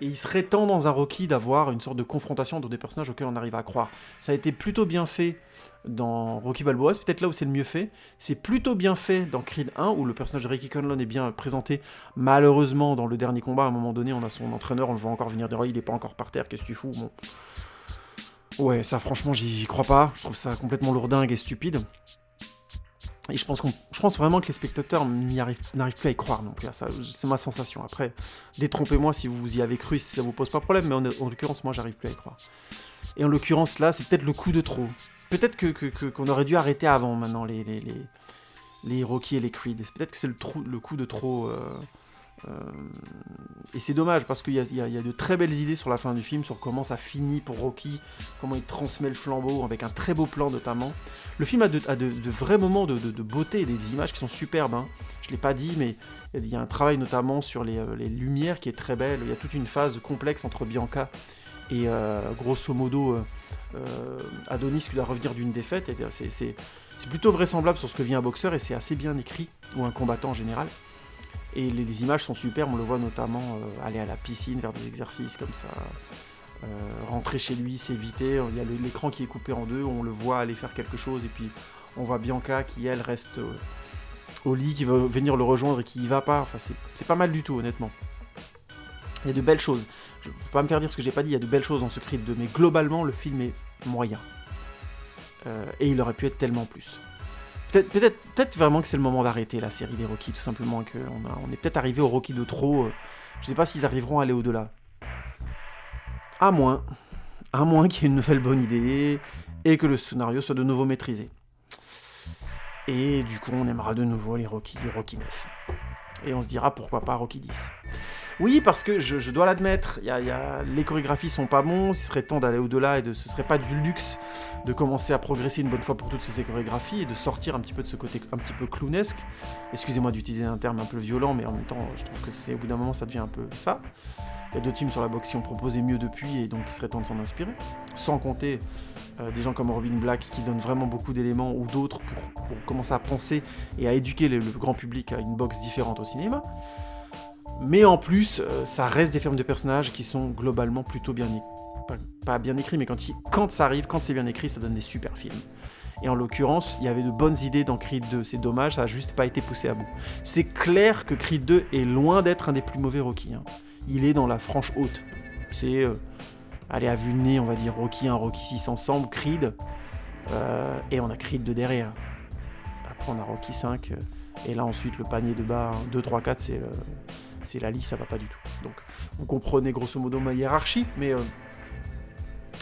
Et il serait temps dans un Rocky d'avoir une sorte de confrontation entre des personnages auxquels on arrive à croire. Ça a été plutôt bien fait dans Rocky Balboa, c'est peut-être là où c'est le mieux fait. C'est plutôt bien fait dans Creed 1, où le personnage de Ricky Conlon est bien présenté. Malheureusement, dans le dernier combat, à un moment donné, on a son entraîneur, on le voit encore venir dire « Oh, il est pas encore par terre, qu'est-ce que tu fous ?» Bon. Ouais, ça franchement, j'y crois pas. Je trouve ça complètement lourdingue et stupide. Et je pense vraiment que les spectateurs n'arrivent plus à y croire non plus à ça. C'est ma sensation. Après, détrompez-moi si vous y avez cru, si ça vous pose pas problème, mais en l'occurrence, moi, j'arrive plus à y croire. Et en l'occurrence, là, c'est peut-être le coup de trop. Peut-être qu'on aurait dû arrêter avant, maintenant, les Rocky et les Creed. Peut-être que c'est le coup de trop... Et c'est dommage, parce qu'il y a de très belles idées sur la fin du film, sur comment ça finit pour Rocky, comment il transmet le flambeau, avec un très beau plan notamment. Le film a de vrais moments de beauté, des images qui sont superbes, hein. Je ne l'ai pas dit, mais il y a un travail notamment sur les lumières qui est très belle. Il y a toute une phase complexe entre Bianca et grosso modo Adonis qui doit revenir d'une défaite. C'est plutôt vraisemblable sur ce que vit un boxeur, et c'est assez bien écrit, ou un combattant en général. Et les images sont superbes, on le voit notamment aller à la piscine, faire des exercices comme ça, rentrer chez lui, s'éviter. Il y a l'écran qui est coupé en deux, on le voit aller faire quelque chose, et puis on voit Bianca qui, elle, reste au lit, qui va venir le rejoindre et qui y va pas. Enfin, c'est pas mal du tout, honnêtement. Il y a de belles choses. Je ne veux pas me faire dire ce que j'ai pas dit, il y a de belles choses dans ce Creed 2, mais globalement, le film est moyen. Et il aurait pu être tellement plus. Peut-être vraiment que c'est le moment d'arrêter la série des Rocky, tout simplement, qu'on est peut-être arrivé au Rocky de trop. Je sais pas s'ils arriveront à aller au-delà. À moins qu'il y ait une nouvelle bonne idée, et que le scénario soit de nouveau maîtrisé. Et du coup, on aimera de nouveau les Rocky 9. Et on se dira pourquoi pas Rocky 10. Oui, parce que je dois l'admettre, les chorégraphies sont pas bons, il serait temps d'aller au-delà, et ce serait pas du luxe de commencer à progresser une bonne fois pour toutes sur ces chorégraphies, et de sortir un petit peu de ce côté un petit peu clownesque. Excusez-moi d'utiliser un terme un peu violent, mais en même temps, je trouve que au bout d'un moment, ça devient un peu ça. Il y a d'autres films sur la boxe qui ont proposé mieux depuis, et donc il serait temps de s'en inspirer. Sans compter des gens comme Robin Black qui donnent vraiment beaucoup d'éléments, ou d'autres pour commencer à penser et à éduquer le grand public à une boxe différente au cinéma. Mais en plus, ça reste des films de personnages qui sont globalement plutôt bien écrits. Pas bien écrits, mais quand ça arrive, quand c'est bien écrit, ça donne des super films. Et en l'occurrence, il y avait de bonnes idées dans Creed 2. C'est dommage, ça n'a juste pas été poussé à bout. C'est clair que Creed 2 est loin d'être un des plus mauvais Rocky, hein. Il est dans la franche haute. C'est, allez, à vue de nez, on va dire Rocky 1, Rocky 6 ensemble, Creed, et on a Creed 2 derrière. Après, on a Rocky 5, et là ensuite le panier de bas, 1, 2, 3, 4, c'est la liste, ça va pas du tout. Donc, vous comprenez grosso modo ma hiérarchie, mais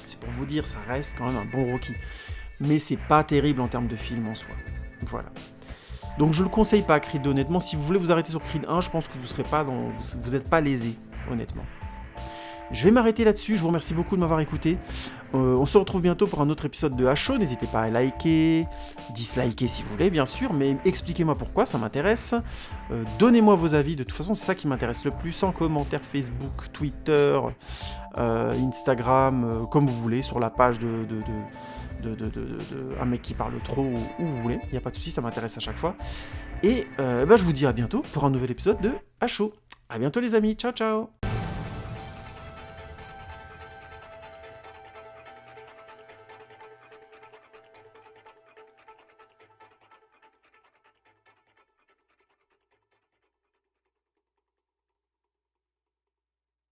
c'est pour vous dire, ça reste quand même un bon Rocky. Mais c'est pas terrible en termes de film en soi. Voilà. Donc je le conseille pas, Creed 2, honnêtement. Si vous voulez vous arrêter sur Creed 1, je pense que vous n'êtes pas lésé, honnêtement. Je vais m'arrêter là-dessus, je vous remercie beaucoup de m'avoir écouté. On se retrouve bientôt pour un autre épisode de HO, n'hésitez pas à liker, disliker si vous voulez bien sûr, mais expliquez-moi pourquoi, ça m'intéresse. Donnez-moi vos avis, de toute façon c'est ça qui m'intéresse le plus, en commentaire Facebook, Twitter, Instagram, comme vous voulez, sur la page de un mec qui parle trop, où vous voulez, il n'y a pas de souci, ça m'intéresse à chaque fois. Et je vous dis à bientôt pour un nouvel épisode de HO. À bientôt les amis, ciao ciao.